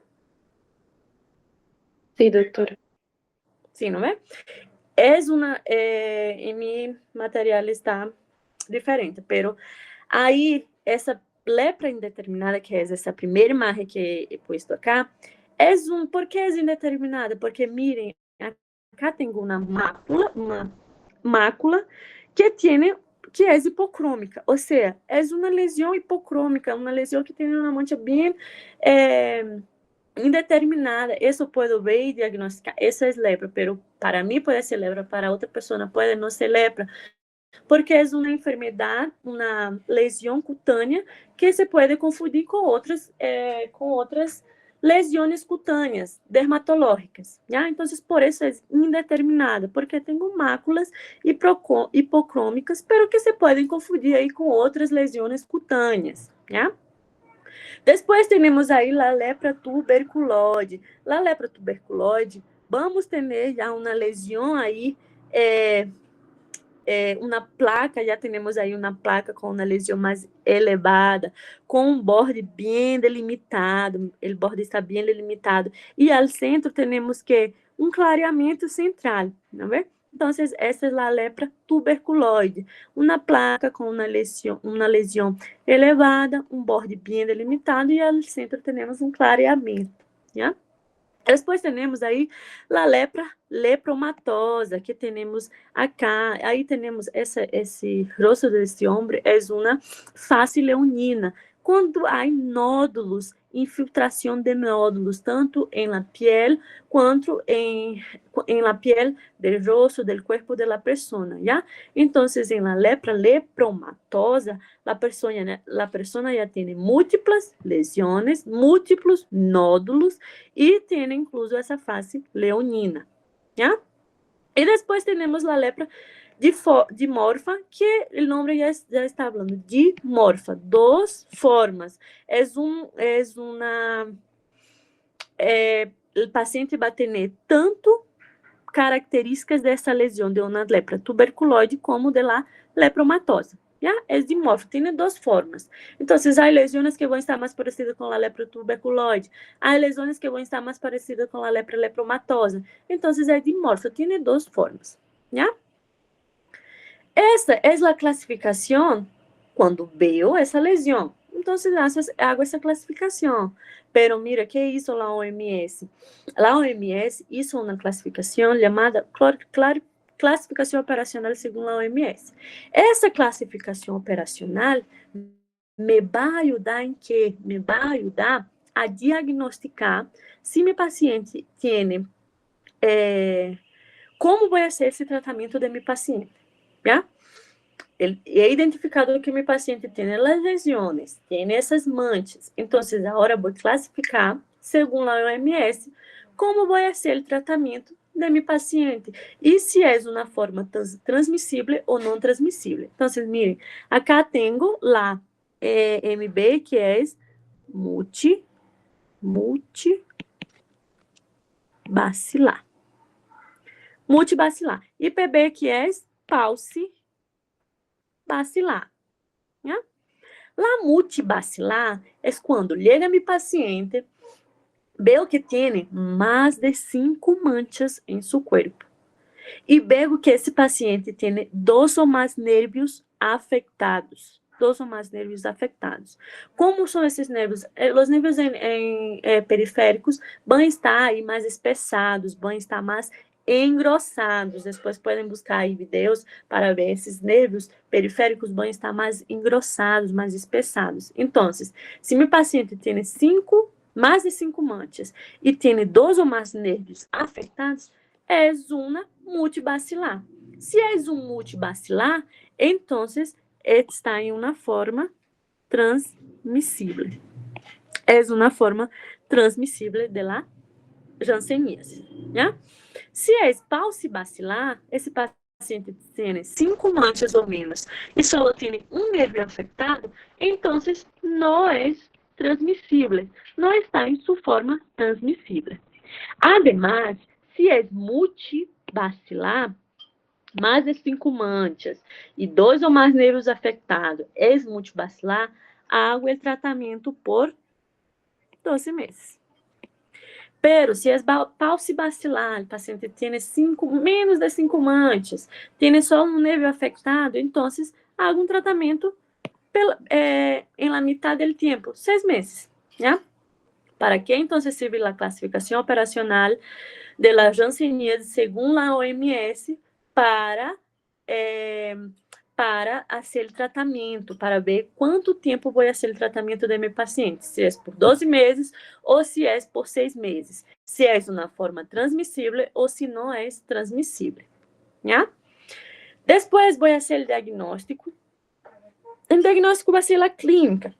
Sí, doctora. Sí, ¿no ve? Es una, en mi material está diferente, pero aí essa lepra indeterminada, que é essa primeira imagem que he puesto acá, ¿por qué es indeterminada? Porque miren, acá tengo una mácula que tiene que é hipocrômica, ou seja, é uma lesão hipocrômica, uma lesão que tem uma mancha bem indeterminada. Isso puedo ver e diagnosticar, isso é lepra, pero para mim pode ser lepra, para outra pessoa pode não ser lepra, porque é uma enfermidade, uma lesão cutânea que se pode confundir com outras lesões cutâneas dermatológicas, ¿ya? Então, por isso é indeterminada, porque tenho máculas hipocrômicas, pero que se podem confundir aí com outras lesões cutâneas, ¿ya? Depois temos aí a lepra tuberculoide. A lepra tuberculoide, vamos ter já uma lesão aí, uma placa, já temos aí uma placa com uma lesão mais elevada, com um borde bem delimitado, o borde está bem delimitado, e ao centro temos que um clareamento central, não é? Então, essa é a lepra tuberculoide, uma placa com uma lesão elevada, um borde bem delimitado, e ao centro temos um clareamento, né? Depois temos aí a lepra lepromatosa, que temos acá, aí temos esse rosto desse homem, é uma face leonina, quando há nódulos, infiltração de nódulos, tanto em la piel, quanto em la piel del rosto, del cuerpo de la persona, ¿ya? Entonces, en la lepra lepromatosa, la persona ya tiene múltiples lesiones, múltiplos nódulos, e tem incluso essa face leonina, ¿ya? E depois temos a lepra dimorfa, que o nome já está falando, dimorfa, duas formas. O paciente vai ter tanto características dessa lesão de uma lepra tuberculoide como de la lepromatosa. ¿Ya? É dimorfo, tem duas formas. Então, há lesões que vão estar mais parecidas com a lepra tuberculoide, há lesões que vão estar mais parecidas com a lepra lepromatosa. Então, é dimorfo, tem duas formas. ¿Ya? Essa é a classificação quando veo essa lesão. Então, hago essa classificação. Pero mira, que hizo la OMS? La OMS hizo una clasificación llamada clasificación operacional según la OMS. Essa clasificação operacional me vai ajudar em quê? Me vai ajudar a diagnosticar se meu paciente tem, como vai ser esse tratamento de meu paciente, ¿ya? É identificado que meu paciente tem as lesões, tem essas manchas. Então, agora vou classificar, segundo a OMS, como vai ser o tratamento de meu paciente e se é uma forma transmissível ou não transmissível. Então, miren, acá tenho lá MB, que é multibacilar. E PB, que é paucibacilar. ¿Ya? La multibacilar é quando chega mi paciente, veo que tem mais de 5 manchas em seu corpo. E veo que esse paciente tem 2 ou mais nervios afetados. 2 ou mais nervios afetados. Como são esses nervios? Os nervios periféricos vão estar aí mais espessados, vão estar mais engrossados. Depois podem buscar aí vídeos para ver esses nervios periféricos vão estar mais engrossados, mais espessados. Então, se meu paciente tem mais de 5 manchas e tem 2 ou mais nervios afetados, é uma multibacilar. Se é um multibacilar, então está em uma forma transmissível. É uma forma transmissível de la janseníase, né? Se é paucibacilar, esse paciente tem 5 manchas ou menos e só tem um nervio afetado, então não é transmissível, não está em sua forma transmissível. Ademais, se é multibacilar, mais de 5 manchas e 2 ou mais nervos afetados, é multibacilar, hago o tratamento por 12 meses. Pero, se é paucibacilar, o paciente tem menos de 5 manchas, tem só um nervio afetado, então, hago um tratamento em la mitad del tempo, 6 meses, ¿ya? ¿Para qué entonces sirve la clasificación operacional de la janseníase según la OMS? Para para fazer o tratamento, para ver quanto tempo vou fazer o tratamento de meu paciente, se é por 12 meses ou se é por 6 meses, se é uma forma transmissível ou se não é transmissível, né? Depois vou fazer o diagnóstico. O diagnóstico vai ser a clínica.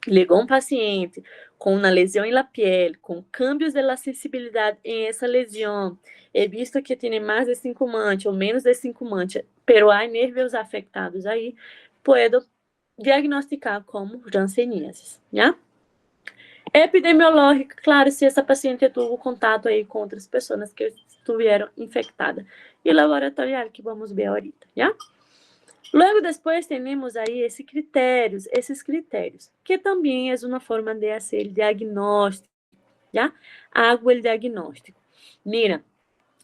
Ligou um paciente com uma lesão na pele, com cambios de sensibilidade em essa lesão, he visto que tem mais de 5 manchas ou menos de 5 manchas, pero há nervios afetados aí, puedo diagnosticar como Janseníase, né? Epidemiológica, claro, se essa paciente teve contato aí com outras pessoas que estiveram infectadas. E laboratorial, que vamos ver ahorita, né? Logo depois temos aí esses critérios, que também é uma forma de fazer diagnóstico, já? Hago o diagnóstico. Mira,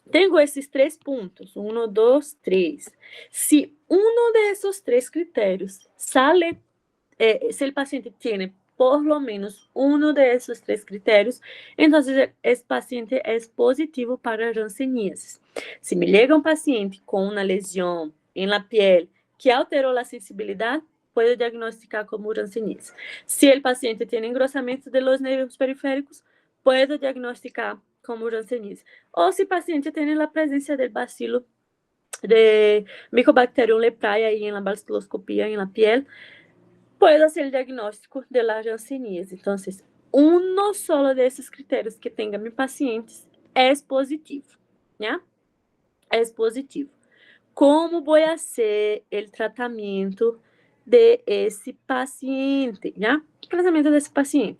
tenho esses 3 pontos, 1, 2, 3. Se um desses 3 critérios sale, se o paciente tem por lo menos um desses 3 critérios, então esse paciente é positivo para Janseníase. Se me chega um paciente com uma lesão na pele que alterou a sensibilidade, pode diagnosticar como Janseníase. Se o paciente tem engrossamento de los nervios periféricos, pode diagnosticar como Janseníase. Ou se o paciente tem a presença do bacilo de Mycobacterium leprae aí na baciloscopia na piel, pode ser o diagnóstico de la Janseníase. Então, um solo desses critérios que tenha meus pacientes é positivo, né? É positivo. Como vou fazer o tratamento desse paciente, né? O tratamento desse paciente.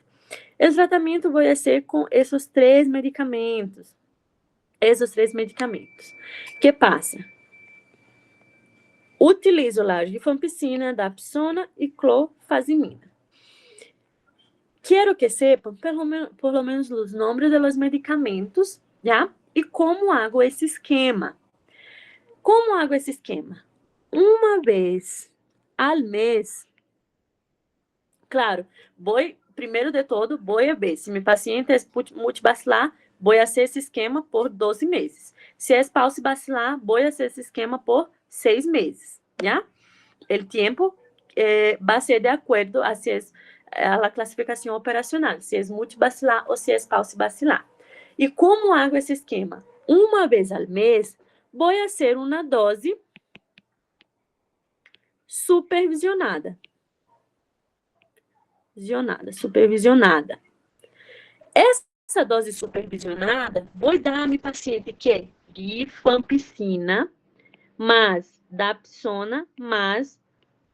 O tratamento vou ser com esses 3 medicamentos. Que passa? Utilizo a rifampicina, dapsona e clofazimina. Quero que sepam, por lo menos, os nomes dos medicamentos, já? E como hago esse esquema. Como hago esse esquema? Uma vez ao mês, claro, primeiro de todo, vou ver. Se meu paciente é multibacilar, vou fazer esse esquema por 12 meses. Se é paucibacilar, vou fazer esse esquema por 6 meses, já? O tempo vai ser de acordo a se a classificação operacional, se é multibacilar ou se é paucibacilar. E como hago esse esquema? Uma vez ao mês, vou fazer uma dose supervisionada. Supervisionada. Essa dose supervisionada, vou dar a meu paciente que rifampicina, mais dapsona, mais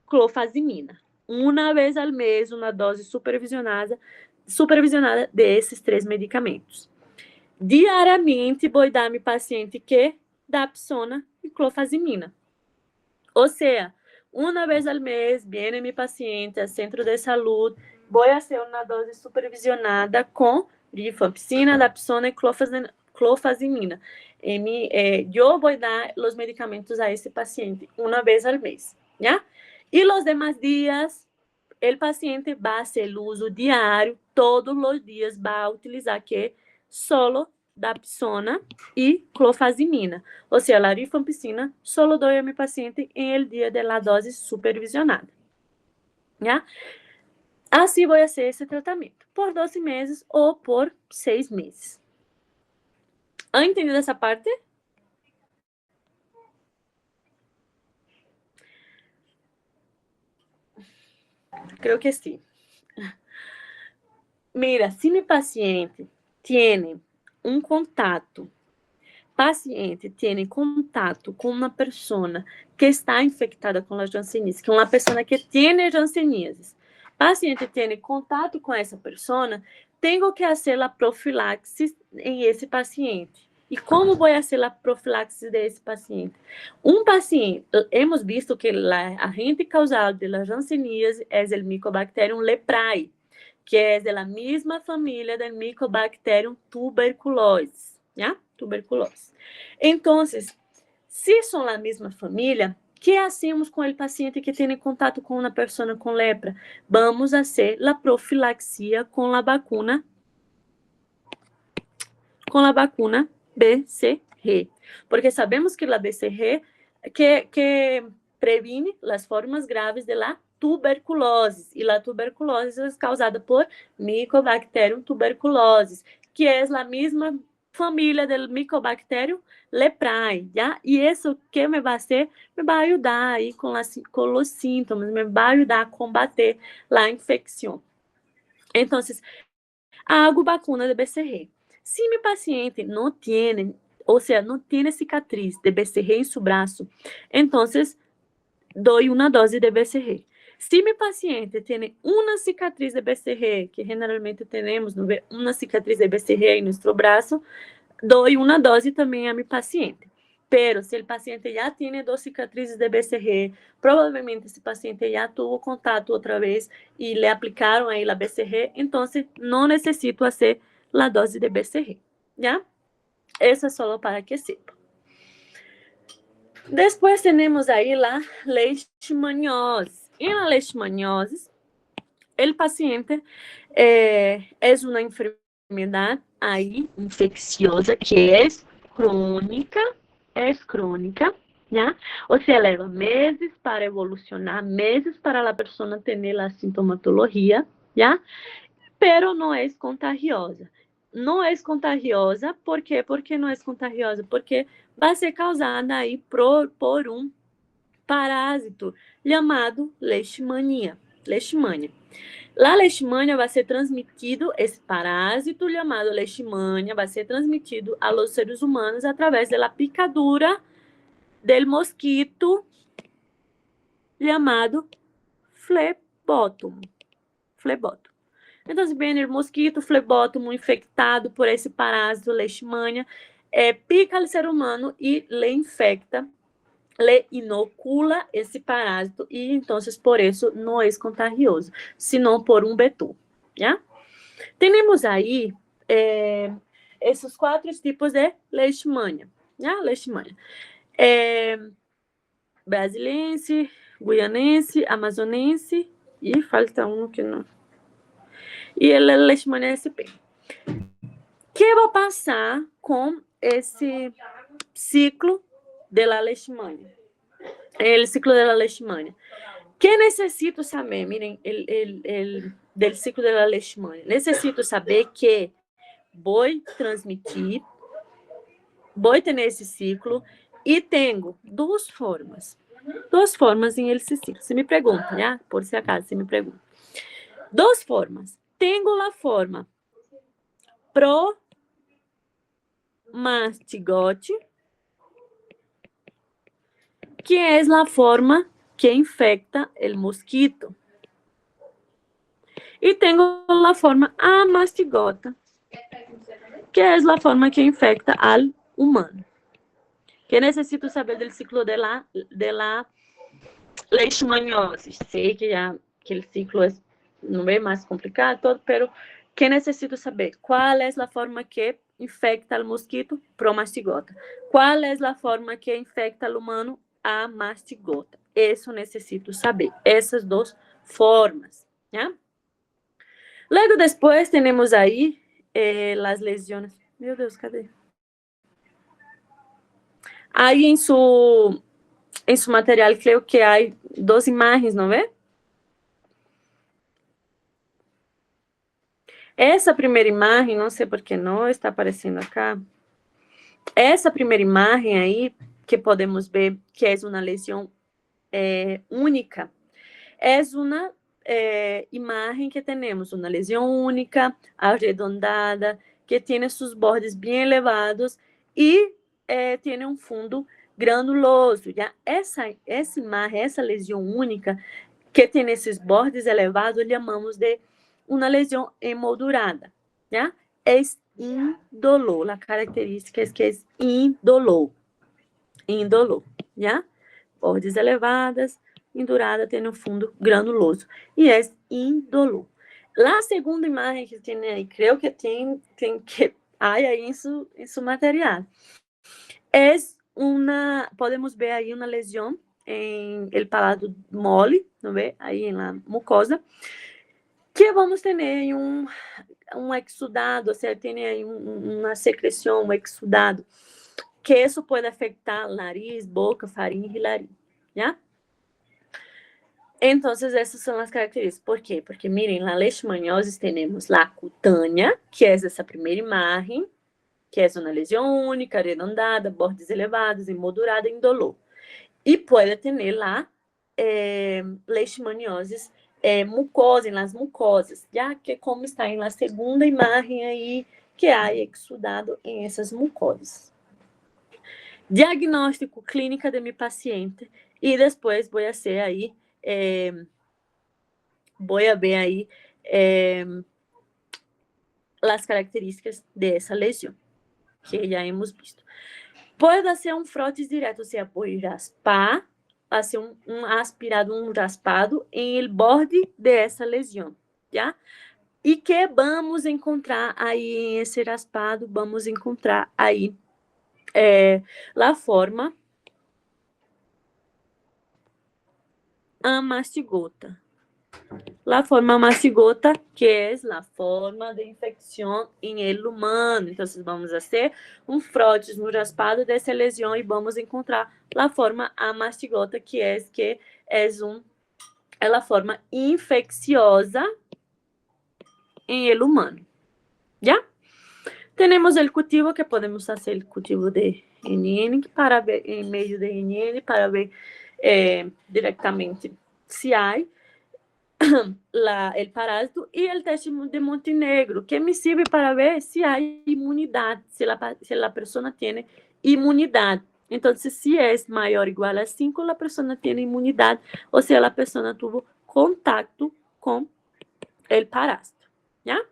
clofazimina. Uma vez ao mês, uma dose supervisionada desses 3 medicamentos. Diariamente, vou dar a meu paciente que dapsona e clofazimina. Ou seja, uma vez ao mês, vem meu paciente ao centro de saúde, vou fazer uma dose supervisionada com rifampicina, dapsona e clofazimina. Eu vou dar os medicamentos a esse paciente uma vez ao mês, né? E os demais dias, o paciente vai fazer o uso diário, todos os dias vai utilizar que solo dapsona e clofazimina. Ou seja, a rifampicina solo dou a meu paciente em el dia de la dose supervisionada. ¿Ya? Assim vou fazer esse tratamento, por 12 meses ou por 6 meses. ¿Han entendido essa parte? Creo que sim. Mira, se meu paciente tem contato com uma pessoa que está infectada com a Janseníase, que é uma pessoa que tem Janseníase, paciente tem contato com essa pessoa, tenho que fazer a profilaxis em esse paciente. E como vou fazer a profilaxis desse paciente? Hemos visto que o agente causal da Janseníase é o Mycobacterium leprae, que é da mesma família do Mycobacterium tuberculosis, ¿ya? Tuberculose. Então, se são da mesma família, que hacemos com o paciente que tem contato com uma pessoa com lepra? Vamos fazer a profilaxia com a vacuna BCG, porque sabemos que a BCG, que previne as formas graves da tuberculose. E a tuberculose é causada por Mycobacterium tuberculosis, que é a mesma família do Mycobacterium leprae, já? E isso que me vai ser, me vai ajudar aí com os sintomas, me vai ajudar a combater a infecção. Então, hago vacuna de BCG. Se meu paciente não tem, ou seja, não tem cicatriz de BCG em seu braço, então dou uma dose de BCG. Se meu paciente tem uma cicatriz de BCG, que generalmente temos uma cicatriz de BCG em nosso braço, dou uma dose também a meu paciente. Pero se o paciente já tem 2 cicatrizes de BCG, provavelmente esse paciente já teve contato outra vez e lhe aplicaram aí a BCG, então não necessito fazer a dose de BCG, já? Isso é só para que sepa. Depois temos aí a leishmaniose. E na leishmaniose, o paciente é uma enfermidade aí infecciosa que é crônica, ¿ya? O sea, leva meses para evolucionar, meses para a pessoa ter a sintomatologia, ¿ya? Pero não é contagiosa. Não é contagiosa, por quê? Porque não é contagiosa? Porque vai ser causada aí por um parásito chamado leishmania. La leishmania vai ser transmitido, esse parásito chamado leishmania vai ser transmitido a los seres humanos através da picadura del mosquito chamado flebótomo. Então, bem, o mosquito flebótomo infectado por esse parásito leishmania pica o ser humano e le infecta, le inocula esse parásito e, então, por isso, não é contagioso, senão por um vetor, já? Temos aí esses 4 tipos de leishmania, já? Leishmania. Brasilense, guianense, amazonense e falta um que não. E ele é leishmania SP. Que vou passar com esse ciclo de la leishmania. O ciclo de la leishmania. Que necessito saber? Miren, del ciclo de la leishmania. Necessito saber que vou transmitir, vou ter esse ciclo e tenho 2 formas. 2 formas em esse ciclo. Se me perguntam, né? Por se acaso, se me perguntam. 2 formas. Tenho a forma pro-mastigote, que é a forma que infecta o mosquito. E tenho a forma amastigota, que é a forma que infecta al humano. Que necessito saber do ciclo de la leishmaniose. Sei que o ciclo não é mais complicado, pero que necessito saber? Qual é a forma que infecta o mosquito? Promastigota. Qual é a forma que infecta o humano? Amastigota. Isso necessito saber. Essas 2 formas, né? Logo depois, temos aí as lesões. Meu Deus, cadê? Aí em seu material, creio que há 2 imagens, não é? Essa primeira imagem, não sei por que não está aparecendo acá. Essa primeira imagem aí, que podemos ver que é uma lesão única, é uma imagem que temos uma lesão única, arredondada, que tem seus bordes bem elevados e tem um fundo granuloso. Já? Essa imagem, essa lesão única, que tem esses bordes elevados, chamamos de uma lesão emoldurada. Já? É indolor. A característica é que é indolor. Já? Bordes elevadas, endurada, tem um fundo granuloso. E é indolor. A segunda imagem que tem aí, creio que tem que aí em seu material. É podemos ver aí uma lesão em el palato mole, não vê? Aí na mucosa, que vamos ter um exudado, ou seja, tem aí uma secreção, um exudado, que isso pode afetar nariz, boca, faringe e laringe, já? Entonces, essas são as características. Por quê? Porque, miren, na leishmaniose temos a cutânea, que é essa primeira imagem, que é uma lesão única, arredondada, bordes elevados, emoldurada, indolor. E pode ter lá leishmanioses mucosa, nas mucosas, já que como está na segunda imagem aí, que há exudado em essas mucosas. Diagnóstico clínica de meu paciente, e depois vou ser aí, vou ver aí as características dessa lesão, que já hemos visto. Pode ser um frote direto, ou seja, pode raspar, fazer um aspirado, um raspado em el borde dessa lesão, já? E que vamos encontrar aí em esse raspado, vamos encontrar aí a forma amastigota. La forma mastigota, que é a forma de infecção em el humano. Então, vamos fazer um frote no raspado dessa lesão e vamos encontrar a forma amastigota, que é a forma infecciosa em el humano. Já? Temos o cultivo, que podemos fazer o cultivo de NN, para ver, em meio de NN, para ver diretamente se há o parásito, e o teste de Montenegro, que me serve para ver se há imunidade, se a pessoa tem imunidade. Então, se é maior ou igual a 5, a pessoa tem imunidade, ou se a pessoa teve contato com o parásito. Já?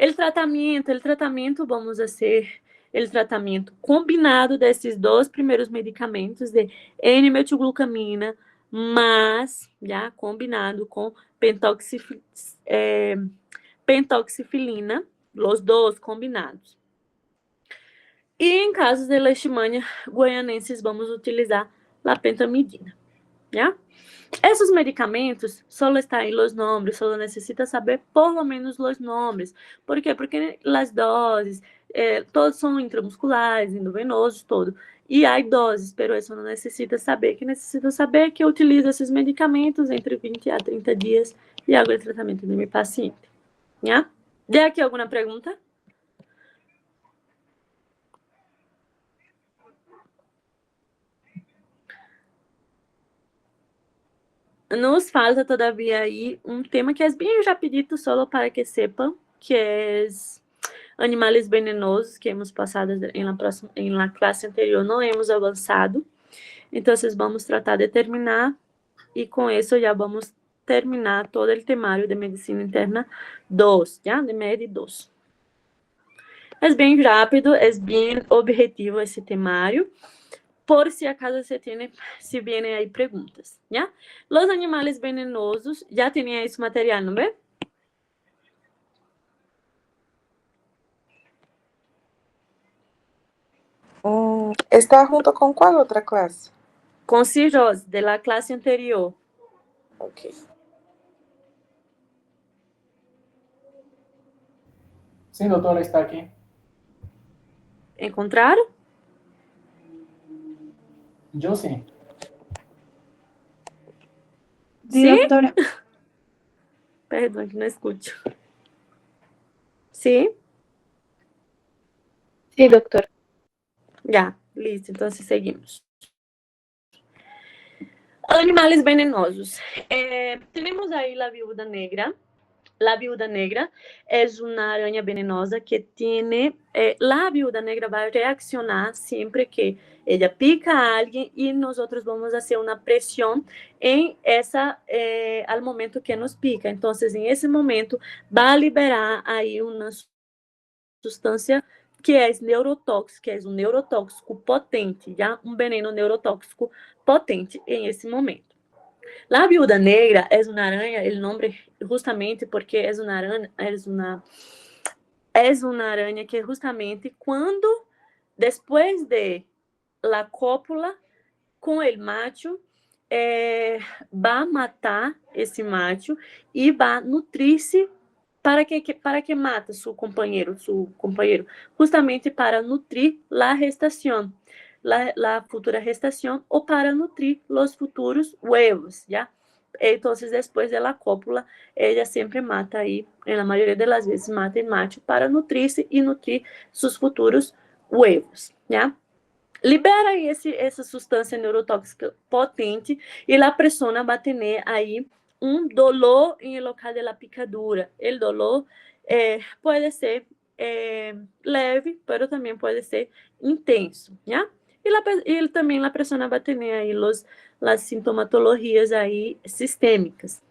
O tratamento, vamos fazer o tratamento combinado desses dois primeiros medicamentos, de N-metilglucamina, mas já combinado com pentoxifilina, os dois combinados. E em casos de leishmania guaianenses, vamos utilizar a pentamidina, já? Esses medicamentos só estão em los nomes, só necessita saber por lo menos os nomes. Por quê? Porque as doses, todos são intramusculares, endovenosos, todo. E há doses, pero isso não necessita saber. Que necessita saber que eu utilizo esses medicamentos entre 20 a 30 dias e hago o tratamento do meu paciente. Já? Tem aqui alguma pergunta? Nos falta todavía aí um tema que é bem rapidito, só para que sepam, que é animais venenosos, que hemos passado em la classe anterior, não hemos avançado. Então, vamos tratar de terminar, e com isso já vamos terminar todo o temário de medicina interna 2, já? De MED 2. É bem rápido, é bem objetivo esse temário, por si acaso se vienen aí perguntas, já? Los animales venenosos, já tinha esse material, não é? ¿Está junto con cuál otra clase? Com cirrose, de la classe anterior. Ok. Sim, doutora, está aqui. Encontraram? Eu sim. Sim, doctora. Perdão, que não escuto. Sim? Sí, doctor. Já, listo. Então, seguimos. Animais venenosos. Temos aí a viúva negra. La viuda negra é uma aranha venenosa que tem... la viuda negra vai reaccionar sempre que ela pica a alguém e nós vamos fazer uma pressão ao momento que nos pica. Então, em esse momento, vai liberar aí uma substância que é neurotóxico, que é um neurotóxico potente, já? Um veneno neurotóxico potente em esse momento. La viuda negra é uma aranha, o nome justamente porque é uma aranha que justamente quando, depois de la cópula com o macho, vai matar esse macho e vai nutrir-se para que mata seu companheiro, justamente para nutrir la gestação. La futura gestação ou para nutrir os futuros huevos, já? Entonces, después de la cópula, ella siempre mata ahí, en la mayoría de las veces mata el macho para nutrirse y nutrir sus futuros huevos, ¿ya? Libera essa substância neurotóxica potente e a persona vai ter aí dolor em local da picadura. O dolor pode ser leve, mas também pode ser intenso, ¿ya? E também a persona vai ter aí as sintomatologias aí sistêmicas.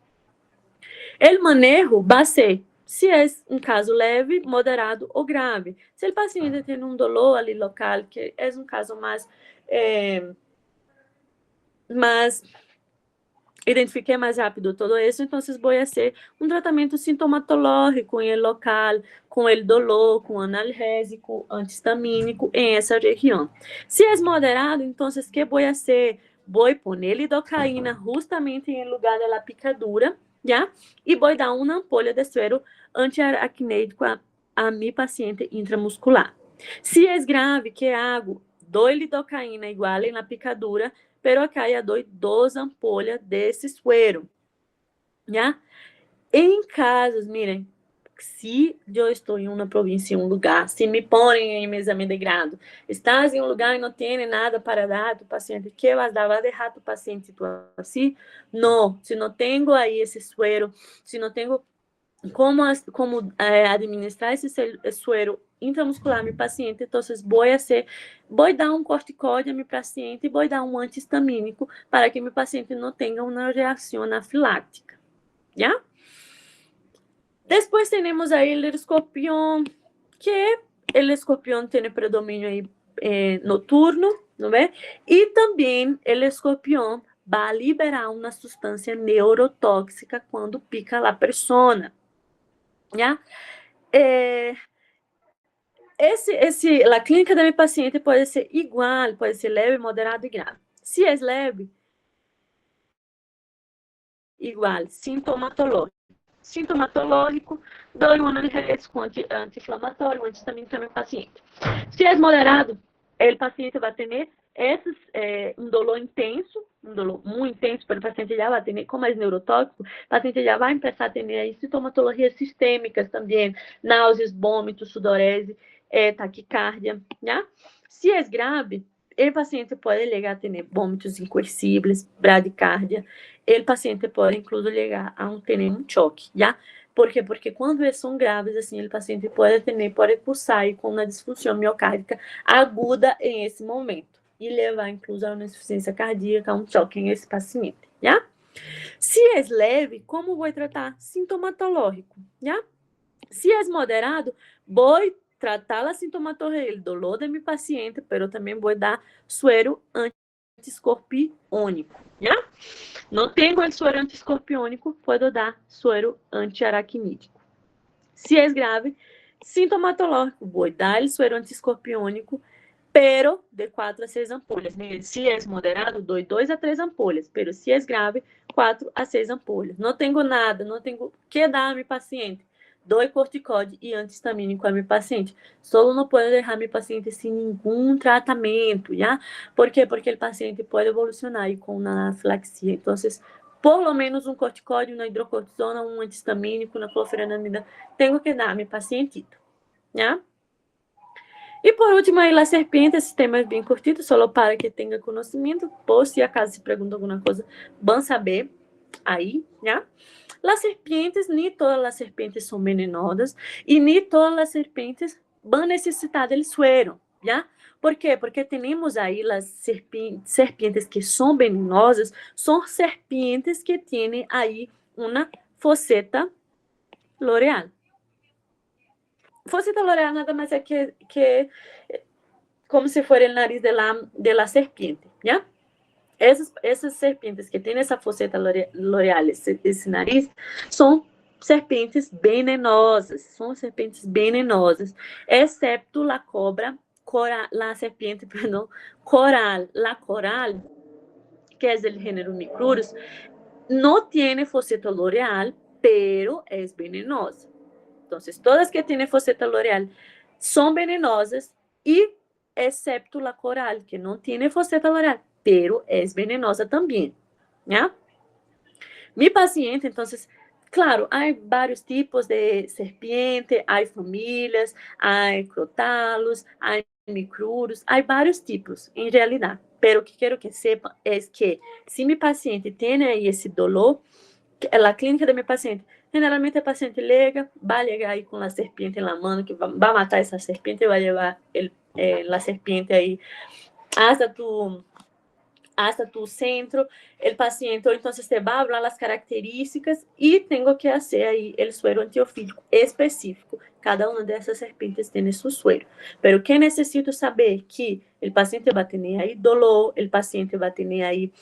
O manejo vai ser se é um caso leve, moderado ou grave. Se o paciente tem um dolor ali local, que é um caso mais identifiquei mais rápido todo isso, então vou fazer um tratamento sintomatológico em local, com o dolor, com analgésico, antihistamínico em essa região. Se é moderado, então o que vou fazer? Vou pôr lidocaína justamente em lugar da picadura, já? E vou dar uma ampolha de suero antiaracnídico a mi paciente intramuscular. Se é grave, que hago? Dou lidocaína igual na picadura, pero acá ya dou 2 ampolhas desse suero, já? Em casos, miren, se eu estou em uma província, em um lugar, se me põem em exame de grado, estás em um lugar e não tem nada para dar a tu paciente, que vas a dar? Vas a deixar tu paciente assim? Não, se não tenho aí esse suero, se não tenho como administrar esse suero intramuscular a meu paciente, então vou dar um corticóide a meu paciente e vou dar um antihistamínico para que meu paciente não tenha uma reação anafilática, já? Depois temos aí o escorpião, que o escorpião tem predomínio aí noturno, não é? E também o escorpião vai liberar uma substância neurotóxica quando pica a persona, já? A clínica da minha paciente pode ser igual, pode ser leve, moderado e grave. Se é leve, igual, sintomatológico, dou um analgésico anti-inflamatório, antihistamínico para meu paciente. Se é moderado, o paciente vai ter um dolor intenso, um dolor muito intenso, para o paciente já vai ter, como é neurotóxico, o paciente já vai começar a ter aí sintomatologias sistêmicas também, náuseas, vômitos, sudorese, taquicardia, né? Se é grave, o paciente pode chegar a ter vômitos incoercíveis, bradicardia, o paciente pode, incluso, chegar a ter um choque, já? Por quê? Porque quando são graves, assim, o paciente pode cursar com uma disfunção miocárdica aguda em esse momento e levar, incluso, a uma insuficiência cardíaca, a um choque em esse paciente, já? Se é leve, como vou tratar? Sintomatológico, já? Se é moderado, vou tratar a sintomatologia, o dolor de meu paciente, mas também vou dar suero antiescorpiônico, já? Não tenho o suero antiescorpiônico, posso dar suero antiaracnídico. Se é grave, sintomatológico, vou dar o suero antiescorpiônico, pero de 4 a 6 ampolhas. Se é moderado, dou 2 a 3 ampolhas, pero se é grave, 4 a 6 ampolhas. Não tenho nada, não tenho que dar a meu paciente. Dou corticóide e antihistamínico a meu paciente. Só não posso deixar meu paciente sem nenhum tratamento, já? Por quê? Porque o paciente pode evolucionar aí com uma anafilaxia. Então, por lo menos um corticóide, uma hidrocortisona, um antihistamínico, uma clofenamida, tenho que dar a meu pacientito, já? E por último, aí, as serpentes, esse tema é bem curtido, só para que tenha conhecimento, por se acaso se pergunta alguma coisa, bom saber aí, já? As serpentes, nem todas as serpentes são venenosas e nem todas as serpentes vão necessitar do suero, já? Por quê? Porque temos aí as serpentes que são venenosas, são serpentes que têm aí uma fosseta loreal. Fosseta loreal nada mais é que como se for o nariz de la serpiente, já? Essas serpentes que têm essa fosseta loreal, esse nariz, são serpentes venenosas, excepto a serpiente coral. La coral, que é do gênero Micrurus, não tem fosseta loreal, pero é venenosa. Então, todas que têm fosseta loreal são venenosas e excepto a coral, que não tem fosseta loreal, pero é venenosa também, né? Mi paciente, entonces, claro, hay varios tipos de serpiente, hay familias, hay crotalos, hay micruros, hay varios tipos, en realidad. Pero o que quero que sepa é que se mi paciente tem aí esse dolor, a clínica de meu paciente, generalmente o paciente liga, vai ligar aí com a serpiente na mão, que vai matar essa serpiente, vai levar a serpiente aí hasta tu centro, el paciente, entonces te va a hablar las características y tengo que hacer ahí el suero antiofídico específico. Cada una de esas serpientes tiene su suero. Pero que necesito saber que el paciente va a tener ahí dolor, el paciente va a tener ahí,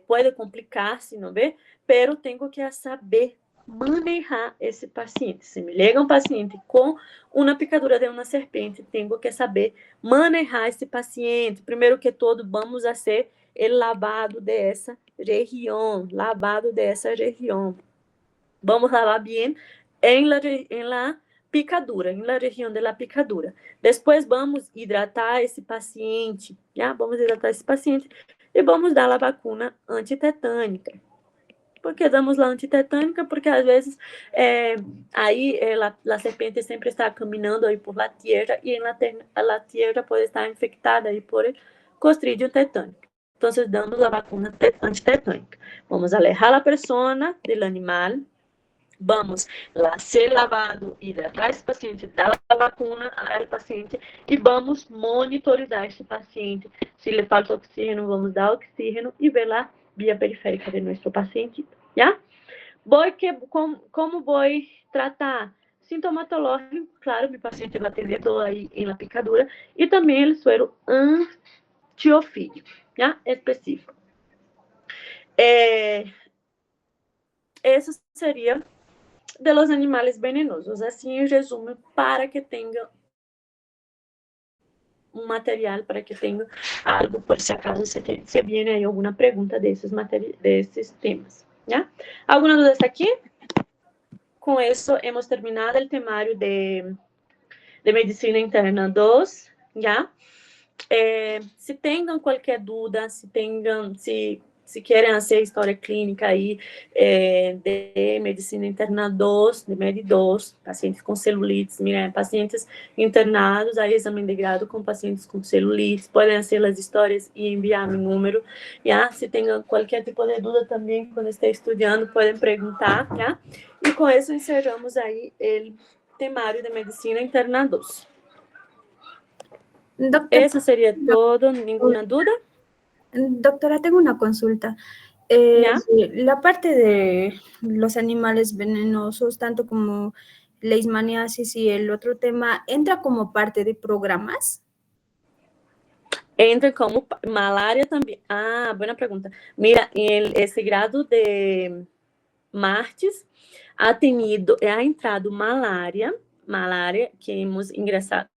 puede complicarse, ¿no ve? Pero tengo que saber manejar esse paciente. Se me liga um paciente com uma picadura de uma serpente, tenho que saber manejar esse paciente. Primeiro que todo, vamos a ser o lavado dessa região, Vamos lavar bem em la picadura, em la região de la picadura. Depois vamos hidratar esse paciente, já? Vamos hidratar esse paciente e vamos dar a vacuna antitetânica. Por que damos la antitetânica? Porque às vezes aí a serpente sempre está caminhando aí por la tierra e la tierra pode estar infectada aí por Clostridium tetânico. Então, damos a vacuna antitetânica. Vamos alejar a persona do animal, vamos lá ser lavado, hidratar esse paciente, dar a vacuna ao paciente e vamos monitorizar esse paciente. Se lhe falta oxígeno, vamos dar oxígeno e ver lá via periférica de nosso paciente, já? Como vou tratar? Sintomatológico, claro, meu paciente vai ter dor aí em la picadura e também o suero antiofídico, já? Específico. Isso seria de los animales venenosos. Assim, em resumo, para que tenha um material, para que tenha algo, por se acaso se viene aí alguma pergunta desses temas. ¿Ya? ¿Alguna duda hasta aquí? Con eso hemos terminado el temario de Medicina Interna 2, ¿ya? Se tenham qualquer dúvida, se querem fazer história clínica aí de Medicina Interna 2, de MED 2, pacientes com celulites, pacientes internados a exame de grado com pacientes com celulites, podem fazer as histórias e enviar meu número, já? Se tenham qualquer tipo de dúvida também, quando estiver estudando, podem perguntar, já? E com isso encerramos aí o temario de Medicina Interna 2. Doctor, Eso sería todo, ¿ninguna duda? Doctora, tengo una consulta. La parte de los animales venenosos, tanto como leishmaniasis y el otro tema, ¿entra como parte de programas? Entra como malária também. Ah, boa pergunta. Mira, esse grado de martes ha entrado malária que hemos ingresado